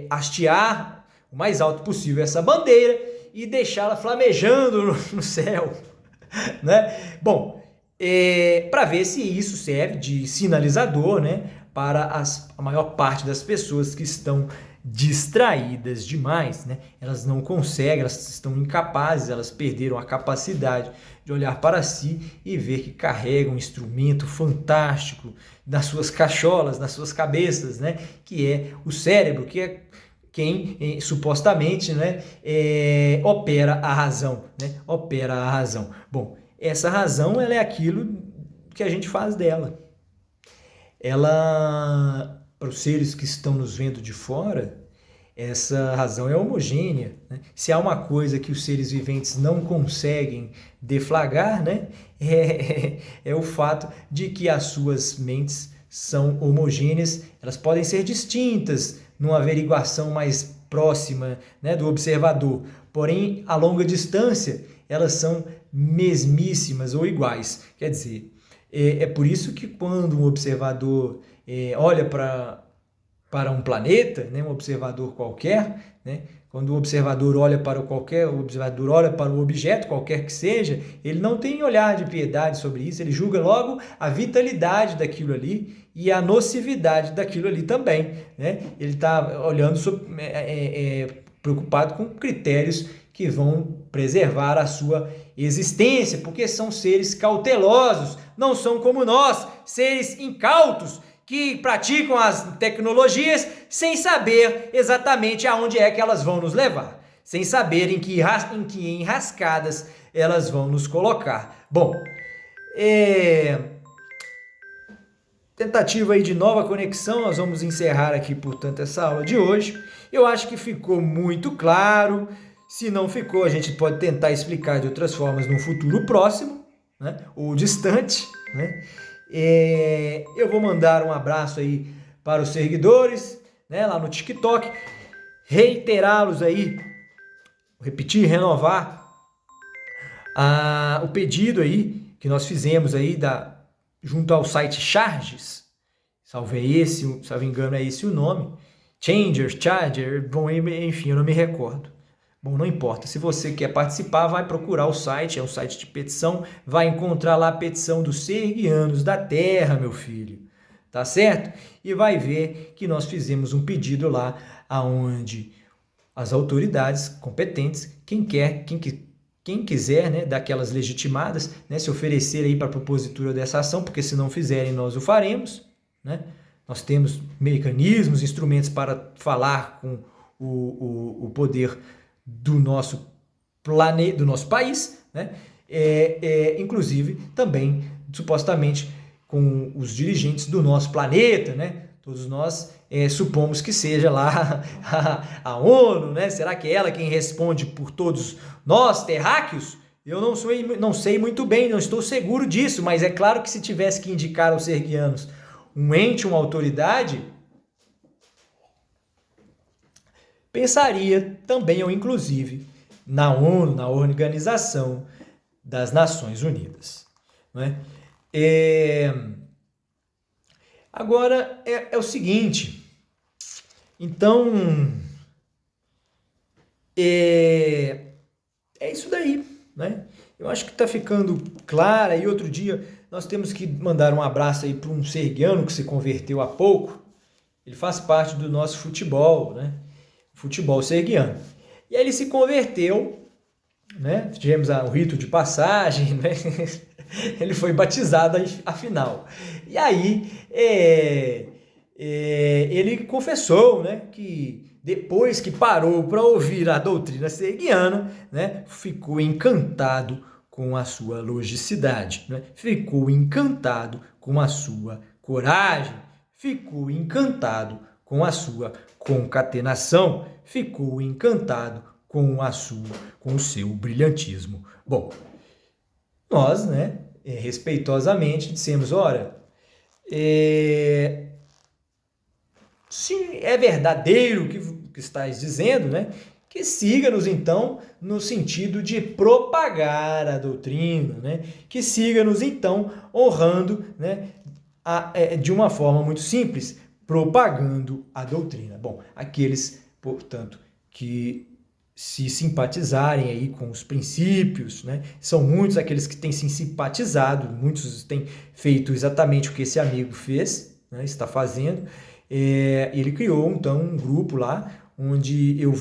hastear o mais alto possível essa bandeira e deixá-la flamejando no céu, né? Bom, para ver se isso serve de sinalizador, né, para a maior parte das pessoas que estão distraídas demais, né? Elas não conseguem, elas estão incapazes, elas perderam a capacidade de olhar para si e ver que carregam um instrumento fantástico nas suas cacholas, nas suas cabeças, né? Que é o cérebro, que é quem supostamente, né, opera a razão, né? Opera a razão. Bom, essa razão ela é aquilo que a gente faz dela. Ela, para os seres que estão nos vendo de fora, essa razão é homogênea, né? Se há uma coisa que os seres viventes não conseguem deflagrar, né, é o fato de que as suas mentes são homogêneas, elas podem ser distintas numa averiguação mais próxima, né, do observador, porém, a longa distância, elas são mesmíssimas ou iguais. Quer dizer, é por isso que quando um observador olha para um planeta, né, um observador qualquer, né, quando o observador olha para o objeto, qualquer que seja, ele não tem olhar de piedade sobre isso, ele julga logo a vitalidade daquilo ali e a nocividade daquilo ali também, né? Ele está olhando, preocupado com critérios que vão preservar a sua existência, porque são seres cautelosos, não são como nós, seres incautos, que praticam as tecnologias sem saber exatamente aonde é que elas vão nos levar, sem saber em que enrascadas elas vão nos colocar. Bom, tentativa aí de nova conexão, nós vamos encerrar aqui, portanto, essa aula de hoje. Eu acho que ficou muito claro. Se não ficou, a gente pode tentar explicar de outras formas num futuro próximo, né, ou distante, né? Eu vou mandar um abraço aí para os seguidores, né, lá no TikTok, reiterá-los aí, repetir, renovar o pedido aí que nós fizemos aí junto ao site Charges, salvo engano é esse o nome, Charger, bom, enfim, eu não me recordo. Bom, não importa. Se você quer participar, vai procurar o site, é um site de petição, vai encontrar lá a petição dos Serguianos da Terra, meu filho. Tá certo? E vai ver que nós fizemos um pedido lá aonde as autoridades competentes, quem quiser, né, daquelas legitimadas, né, se oferecer aí para a propositura dessa ação, porque se não fizerem, nós o faremos, né? Nós temos mecanismos, instrumentos para falar com o poder do nosso planeta, do nosso país, né? Inclusive também, supostamente, com os dirigentes do nosso planeta, né? Todos nós supomos que seja lá a ONU, né? Será que é ela quem responde por todos nós, terráqueos? Eu não sei muito bem, não estou seguro disso, mas é claro que se tivesse que indicar aos serguianos um ente, uma autoridade, pensaria também, ou inclusive, na ONU, na Organização das Nações Unidas. Não é? Agora, é o seguinte, então, é isso daí, né? Eu acho que está ficando claro, e outro dia nós temos que mandar um abraço aí para um serguiano que se converteu há pouco, ele faz parte do nosso futebol, né? Futebol serguiano. E aí ele se converteu, né? Tivemos o rito de passagem, né? Ele foi batizado afinal. E aí ele confessou, né, que depois que parou para ouvir a doutrina serguiana, né, ficou encantado com a sua logicidade, né? Ficou encantado com a sua coragem, ficou encantado com a sua concatenação, ficou encantado com o seu brilhantismo. Bom, nós, né, respeitosamente dissemos, ora, se é verdadeiro o que estás dizendo, né, que siga-nos então no sentido de propagar a doutrina, né, que siga-nos então honrando, né, de uma forma muito simples, propagando a doutrina. Bom, aqueles, portanto, que se simpatizarem aí com os princípios, né? São muitos aqueles que têm se simpatizado, muitos têm feito exatamente o que esse amigo fez, né? Está fazendo. Ele criou, então, um grupo lá, onde eu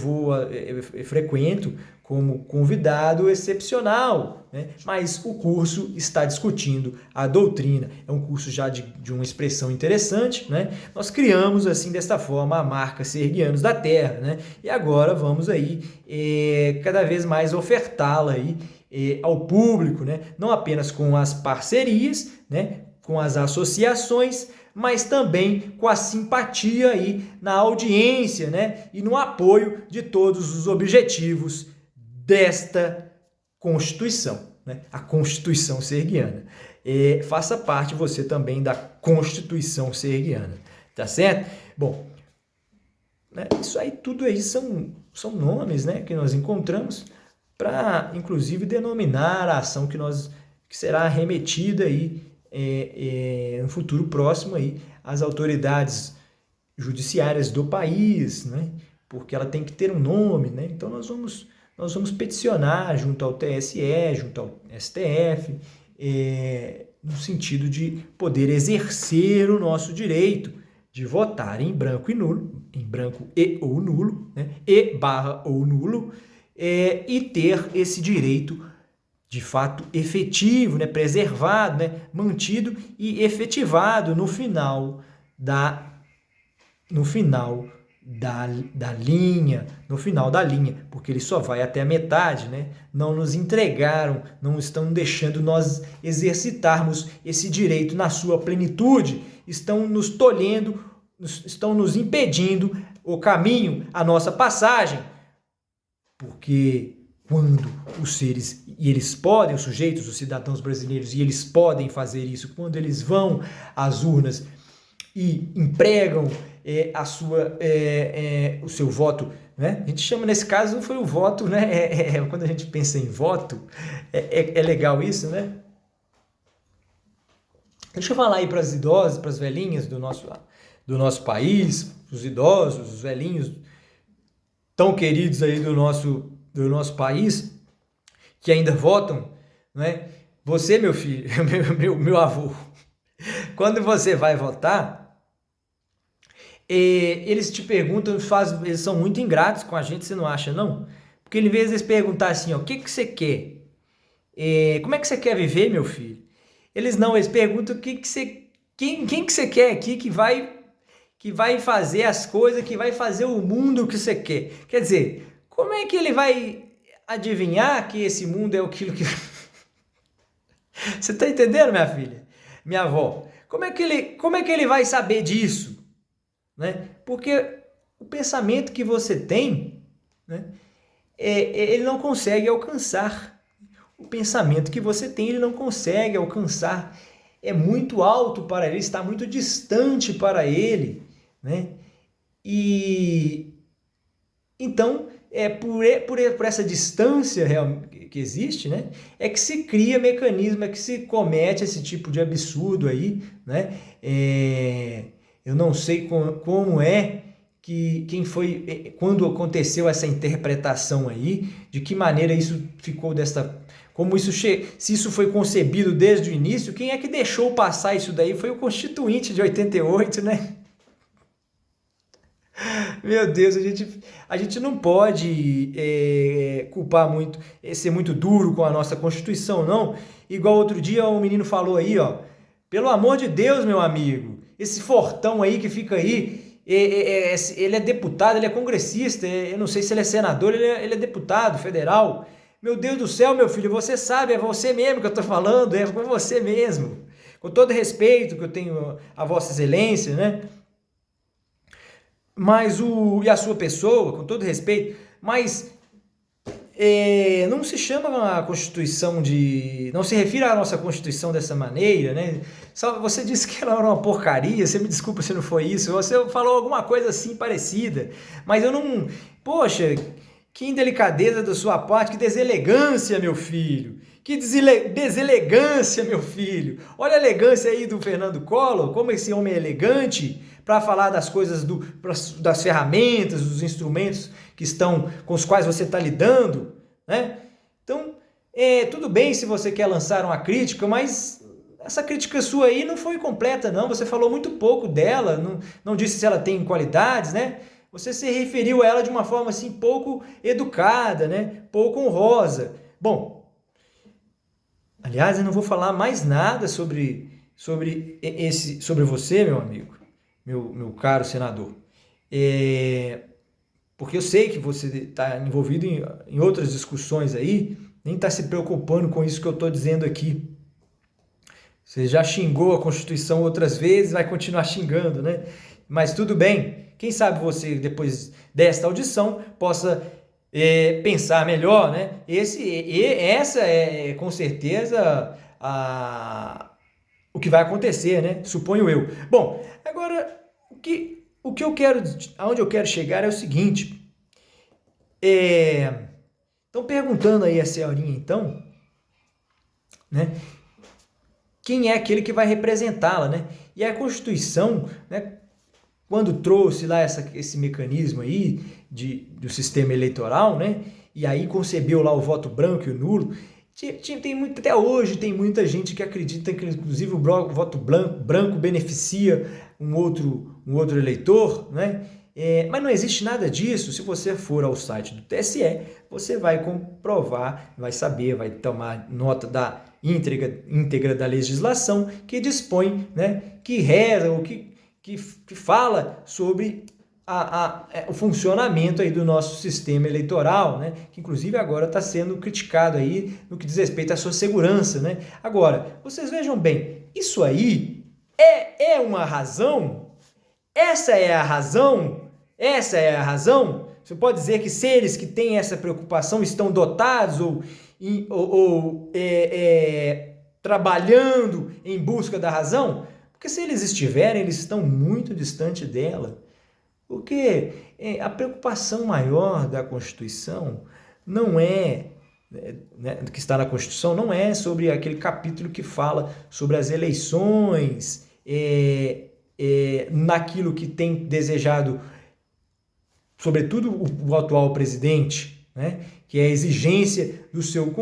frequento como convidado excepcional, né? Mas o curso está discutindo a doutrina. É um curso já de uma expressão interessante, né? Nós criamos, assim, desta forma, a marca Serguianos da Terra, né? E agora vamos aí cada vez mais ofertá-la aí ao público, né? Não apenas com as parcerias, né? Com as associações, mas também com a simpatia aí na audiência, né? E no apoio de todos os objetivos desta Constituição, né? A Constituição serguiana. Faça parte você também da Constituição serguiana, tá certo? Bom, né, isso aí tudo aí são nomes, né, que nós encontramos para, inclusive, denominar a ação que será remetida aí no futuro próximo aí às autoridades judiciárias do país, né? Porque ela tem que ter um nome, né? Então nós vamos peticionar junto ao TSE, junto ao STF, no sentido de poder exercer o nosso direito de votar em branco e nulo, em branco e ou nulo, né? ou nulo, e ter esse direito de fato efetivo, né? Preservado, né? Mantido e efetivado no final da linha, porque ele só vai até a metade, né? Não nos entregaram, não estão deixando nós exercitarmos esse direito na sua plenitude, estão nos tolhendo, estão nos impedindo o caminho, a nossa passagem, porque quando os seres, e eles podem, os sujeitos, os cidadãos brasileiros, e eles podem fazer isso, quando eles vão às urnas e empregam o seu voto, né? A gente chama, nesse caso, foi o voto, né? Quando a gente pensa em voto, é legal isso, né? Deixa eu falar aí para as idosas, para as velhinhas do nosso país, os idosos, os velhinhos tão queridos aí do nosso do nosso país que ainda votam, né? Você, meu filho, meu avô, quando você vai votar, eles te perguntam, eles são muito ingratos com a gente, você não acha, não? Porque em vez de eles perguntar assim, ó, o que você quer? Como é que você quer viver, meu filho? Eles perguntam quem que você quer aqui que vai fazer as coisas, que vai fazer o mundo que você quer. Quer dizer, como é que ele vai adivinhar que esse mundo é aquilo que... Você está entendendo, minha filha? Minha avó? Como é que ele vai saber disso? Né? Porque o pensamento que você tem, né, ele não consegue alcançar. O pensamento que você tem, ele não consegue alcançar. É muito alto para ele, está muito distante para ele, né? E então, por essa distância real que existe, né, é que se cria mecanismo, é que se comete esse tipo de absurdo aí, né? Eu não sei como é que quem foi, quando aconteceu essa interpretação aí, de que maneira isso ficou como isso se isso foi concebido desde o início, quem é que deixou passar isso daí foi o Constituinte de 88, né? Meu Deus, a gente não pode culpar muito, ser muito duro com a nossa Constituição, não. Igual outro dia um menino falou aí, ó, pelo amor de Deus, meu amigo, esse fortão aí que fica aí, ele é deputado, ele é congressista, eu não sei se ele é senador, ele é deputado federal. Meu Deus do céu, meu filho, você sabe, é você mesmo que eu tô falando, é com você mesmo. Com todo respeito que eu tenho a Vossa Excelência, né? E a sua pessoa, com todo respeito, mas não se chama a Constituição não se refira à nossa Constituição dessa maneira, né? Você disse que ela era uma porcaria, você me desculpa se não foi isso, você falou alguma coisa assim parecida, mas eu não... Poxa, que indelicadeza da sua parte, que deselegância, meu filho! Que deselegância, meu filho! Olha a elegância aí do Fernando Collor, como esse homem é elegante para falar das coisas, das ferramentas, dos instrumentos com os quais você está lidando, né? Então, tudo bem se você quer lançar uma crítica, mas essa crítica sua aí não foi completa, não. Você falou muito pouco dela, não disse se ela tem qualidades, né? Você se referiu a ela de uma forma assim pouco educada, né? Pouco honrosa. Bom, aliás, eu não vou falar mais nada sobre você, meu amigo, meu caro senador. Porque eu sei que você está envolvido em outras discussões aí, nem está se preocupando com isso que eu estou dizendo aqui. Você já xingou a Constituição outras vezes, vai continuar xingando, né? Mas tudo bem. Quem sabe você, depois desta audição, possa pensar melhor, né? Essa é com certeza o que vai acontecer, né? Suponho eu. Bom, agora aonde eu quero chegar é o seguinte. Estão perguntando aí a senhorinha, então, né? Quem é aquele que vai representá-la, né? E a Constituição, né? Quando trouxe lá esse mecanismo aí do sistema eleitoral, né? E aí concebeu lá o voto branco e o nulo, até hoje tem muita gente que acredita que inclusive o voto branco beneficia um outro eleitor, né? Mas não existe nada disso. Se você for ao site do TSE, você vai comprovar, vai saber, vai tomar nota da íntegra da legislação que dispõe, né? Que reza ou que fala sobre o funcionamento aí do nosso sistema eleitoral, né? Que inclusive agora está sendo criticado aí no que diz respeito à sua segurança, né? Agora, vocês vejam bem, isso aí é uma razão? Essa é a razão? Essa é a razão? Você pode dizer que seres que têm essa preocupação estão dotados ou trabalhando em busca da razão? Porque se eles estiverem, eles estão muito distante dela. Porque a preocupação maior da Constituição não que está na Constituição, não é sobre aquele capítulo que fala sobre as eleições, naquilo que tem desejado, sobretudo o atual presidente, né? que é a exigência do seu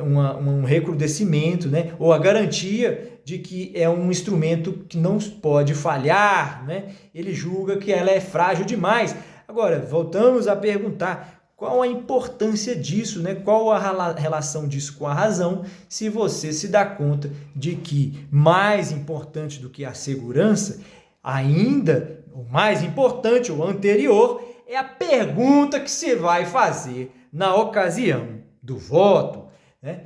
um recrudescimento, né? Ou a garantia de que é um instrumento que não pode falhar, né? Ele julga que ela é frágil demais. Agora, voltamos a perguntar qual a importância disso, né? Qual a relação disso com a razão, se você se dá conta de que mais importante do que a segurança, ainda o mais importante, o anterior, é a pergunta que você vai fazer na ocasião do voto, né?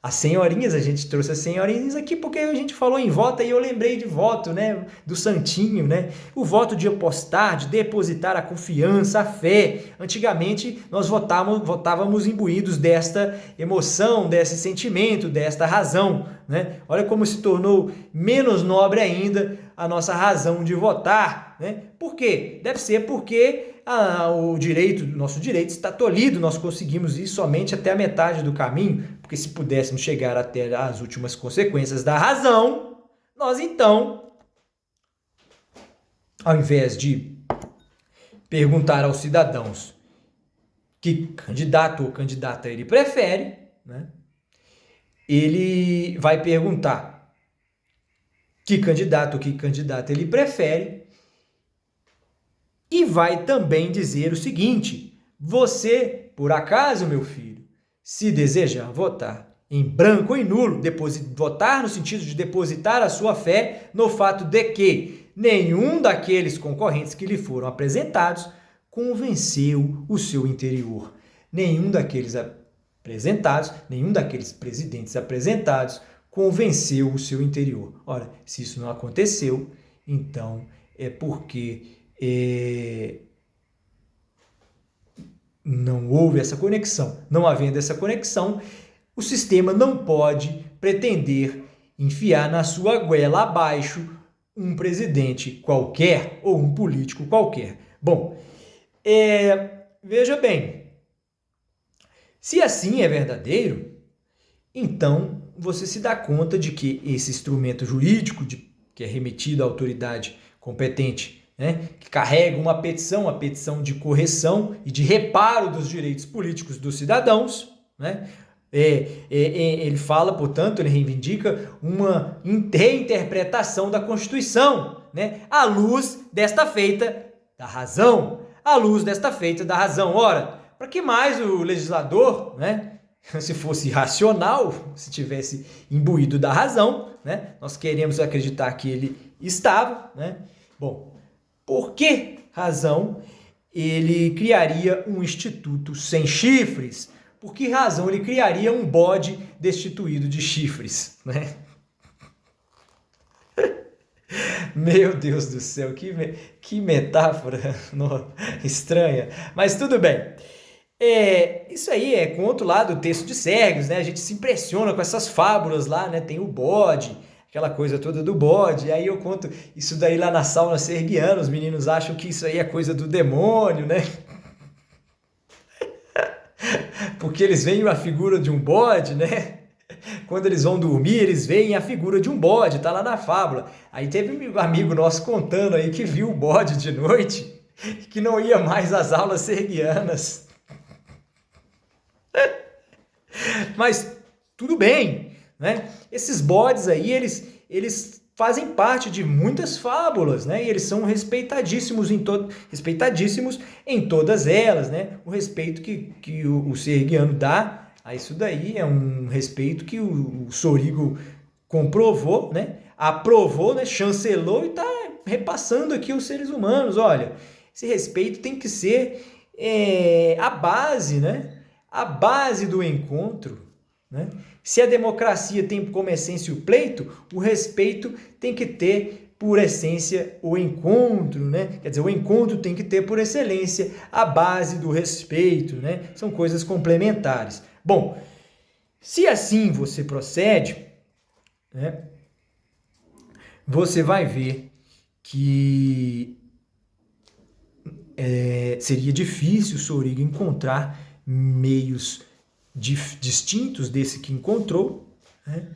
As senhorinhas, a gente trouxe as senhorinhas aqui porque a gente falou em voto e eu lembrei de voto, né? Do santinho, né? O voto de apostar, de depositar a confiança, a fé. Antigamente nós votávamos imbuídos desta emoção, desse sentimento, desta razão, né? Olha como se tornou menos nobre ainda a nossa razão de votar, né? Por quê? Deve ser porque nosso direito está tolhido, nós conseguimos ir somente até a metade do caminho, porque se pudéssemos chegar até as últimas consequências da razão, nós então, ao invés de perguntar aos cidadãos que candidato ou candidata ele prefere, né, ele vai perguntar que candidato ou que candidata ele prefere, e vai também dizer o seguinte: você, por acaso, meu filho, se desejar votar em branco ou em nulo, votar no sentido de depositar a sua fé no fato de que nenhum daqueles concorrentes que lhe foram apresentados convenceu o seu interior. Nenhum daqueles apresentados, nenhum daqueles presidentes apresentados convenceu o seu interior. Ora, se isso não aconteceu, então é porque não houve essa conexão. Não havendo essa conexão, o sistema não pode pretender enfiar na sua goela abaixo um presidente qualquer ou um político qualquer. Bom, veja bem, se assim é verdadeiro, então você se dá conta de que esse instrumento jurídico que é remetido à autoridade competente, né, que carrega uma petição de correção e de reparo dos direitos políticos dos cidadãos, né? Ele fala, portanto, ele reivindica uma reinterpretação da Constituição, né, à luz desta feita da razão. À luz desta feita da razão. Ora, para que mais o legislador, né, se fosse racional, se tivesse imbuído da razão, né, nós queremos acreditar que ele estava, né? Bom, por que razão ele criaria um instituto sem chifres? Por que razão ele criaria um bode destituído de chifres, né? Meu Deus do céu, que metáfora estranha, mas tudo bem. Isso aí é conto lá do texto de Sérgios, né? A gente se impressiona com essas fábulas lá, né? Tem o bode, aquela coisa toda do bode, aí eu conto isso daí lá na sauna sergiana, os meninos acham que isso aí é coisa do demônio, né? Porque eles veem a figura de um bode, né? Quando eles vão dormir, eles veem a figura de um bode, tá lá na fábula. Aí teve um amigo nosso contando aí que viu o bode de noite, que não ia mais às aulas sergianas. Mas tudo bem, né? Esses bodes aí, eles fazem parte de muitas fábulas, né? E eles são respeitadíssimos em todas elas, né? O respeito que o sergiano dá a isso daí é um respeito que o Sorigo comprovou, né? Aprovou, né? Chancelou e está repassando aqui aos seres humanos. Olha, esse respeito tem que ser a base, né? A base do encontro, né? Se a democracia tem como essência o pleito, o respeito tem que ter por essência o encontro, né? Quer dizer, o encontro tem que ter por excelência a base do respeito, né? São coisas complementares. Bom, se assim você procede, né, você vai ver que seria difícil o Sorigo encontrar meios distintos desse que encontrou, né,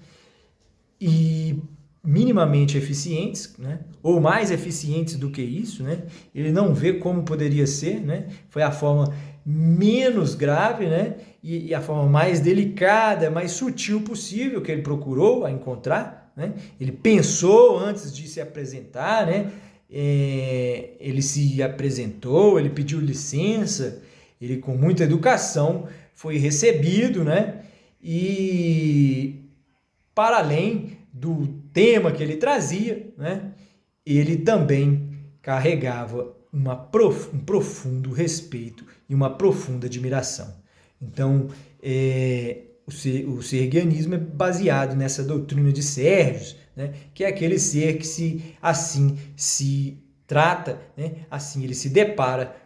e minimamente eficientes, né, ou mais eficientes do que isso, né, ele não vê como poderia ser, né, foi a forma menos grave, né? E a forma mais delicada, mais sutil possível que ele procurou a encontrar, né? Ele pensou antes de se apresentar, né? Ele se apresentou, ele pediu licença, ele com muita educação foi recebido, né? E para além do tema que ele trazia, né? Ele também carregava um profundo respeito e uma profunda admiração. Então, o sergianismo é baseado nessa doutrina de Sérgios, né, que é aquele ser que assim se trata, né, assim ele se depara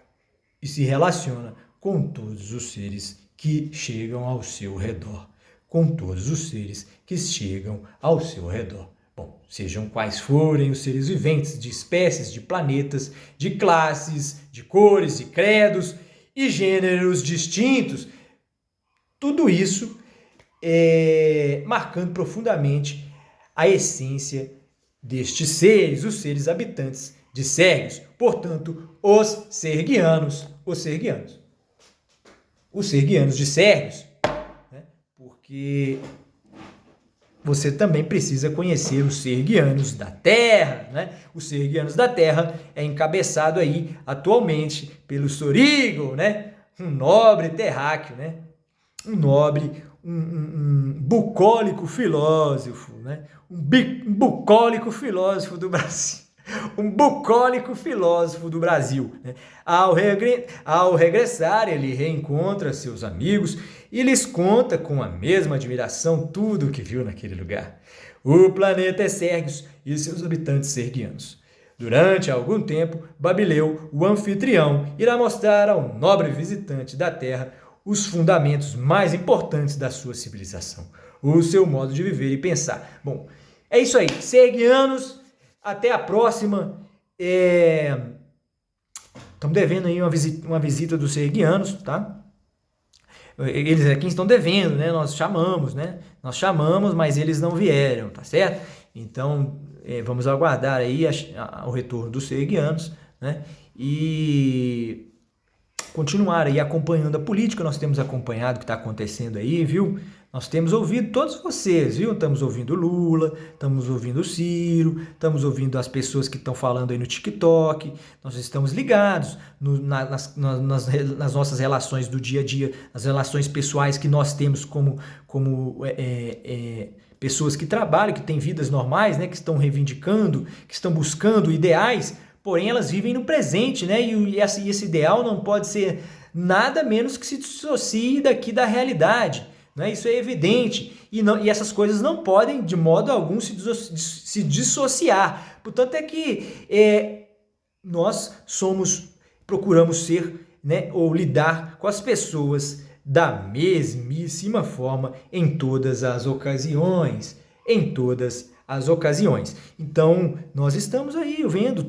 e se relaciona com todos os seres que chegam ao seu redor. Com todos os seres que chegam ao seu redor. Bom, sejam quais forem os seres viventes, de espécies, de planetas, de classes, de cores, de credos e gêneros distintos, tudo isso marcando profundamente a essência destes seres, os seres habitantes de Sérgios, portanto, os sergianos de Sérgios, né? Porque você também precisa conhecer os sergianos da Terra, né? Os sergianos da Terra é encabeçado aí atualmente pelo Sorígo, né? Um nobre terráqueo, né? Um nobre, um bucólico filósofo, né? Um bucólico filósofo do Brasil. Um bucólico filósofo do Brasil. Né? Ao regressar, ele reencontra seus amigos e lhes conta com a mesma admiração tudo o que viu naquele lugar. O planeta é Sérgios e seus habitantes sergianos. Durante algum tempo, Babileu, o anfitrião, irá mostrar ao nobre visitante da Terra os fundamentos mais importantes da sua civilização, o seu modo de viver e pensar. Bom, é isso aí. Sergianos, até a próxima. Estamos devendo aí uma visita dos sergianos, tá? Eles é quem estão devendo, né? Nós chamamos, né? Nós chamamos, mas eles não vieram, tá certo? Então, vamos aguardar aí o retorno dos sergianos, né? E continuar aí acompanhando a política. Nós temos acompanhado o que está acontecendo aí, viu? Nós temos ouvido todos vocês, viu? Estamos ouvindo Lula, estamos ouvindo Ciro, estamos ouvindo as pessoas que estão falando aí no TikTok. Nós estamos ligados nas nossas relações do dia a dia, nas relações pessoais que nós temos como pessoas que trabalham, que têm vidas normais, né? Que estão reivindicando, que estão buscando ideais, porém elas vivem no presente, né? E esse ideal não pode ser nada menos que se dissocie daqui da realidade. Né? Isso é evidente e essas coisas não podem de modo algum se dissociar. Portanto é que nós procuramos ser, né, ou lidar com as pessoas da mesmíssima forma em todas as ocasiões, Então, nós estamos aí vendo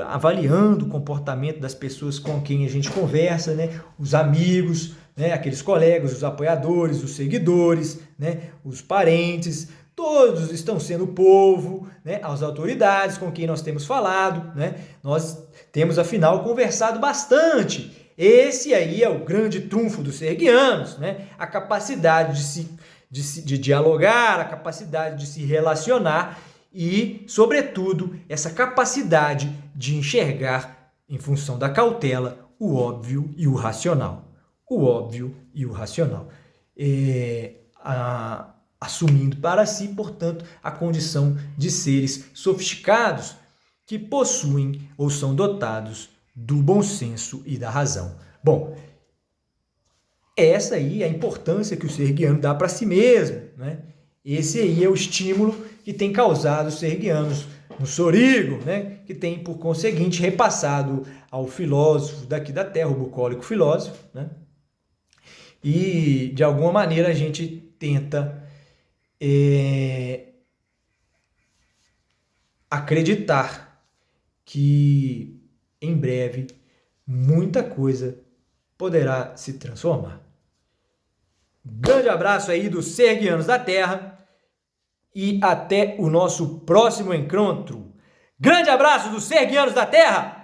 avaliando o comportamento das pessoas com quem a gente conversa, né? Os amigos, né? Aqueles colegas, os apoiadores, os seguidores, né? Os parentes, todos estão sendo povo, né? As autoridades com quem nós temos falado, né? Nós temos, afinal, conversado bastante. Esse aí é o grande trunfo dos sergianos, né? A capacidade de dialogar, a capacidade de se relacionar e, sobretudo, essa capacidade de enxergar, em função da cautela, o óbvio e o racional. Assumindo para si, portanto, a condição de seres sofisticados que possuem ou são dotados do bom senso e da razão. Bom, essa aí é a importância que o sergiano dá para si mesmo, né? Esse aí é o estímulo que tem causado os sergianos no Sorígo, né? Que tem, por conseguinte, repassado ao filósofo daqui da Terra, o bucólico filósofo, né? E, de alguma maneira, a gente tenta acreditar que, em breve, muita coisa poderá se transformar. Grande abraço aí dos sergianos da Terra e até o nosso próximo encontro. Grande abraço dos sergianos da Terra!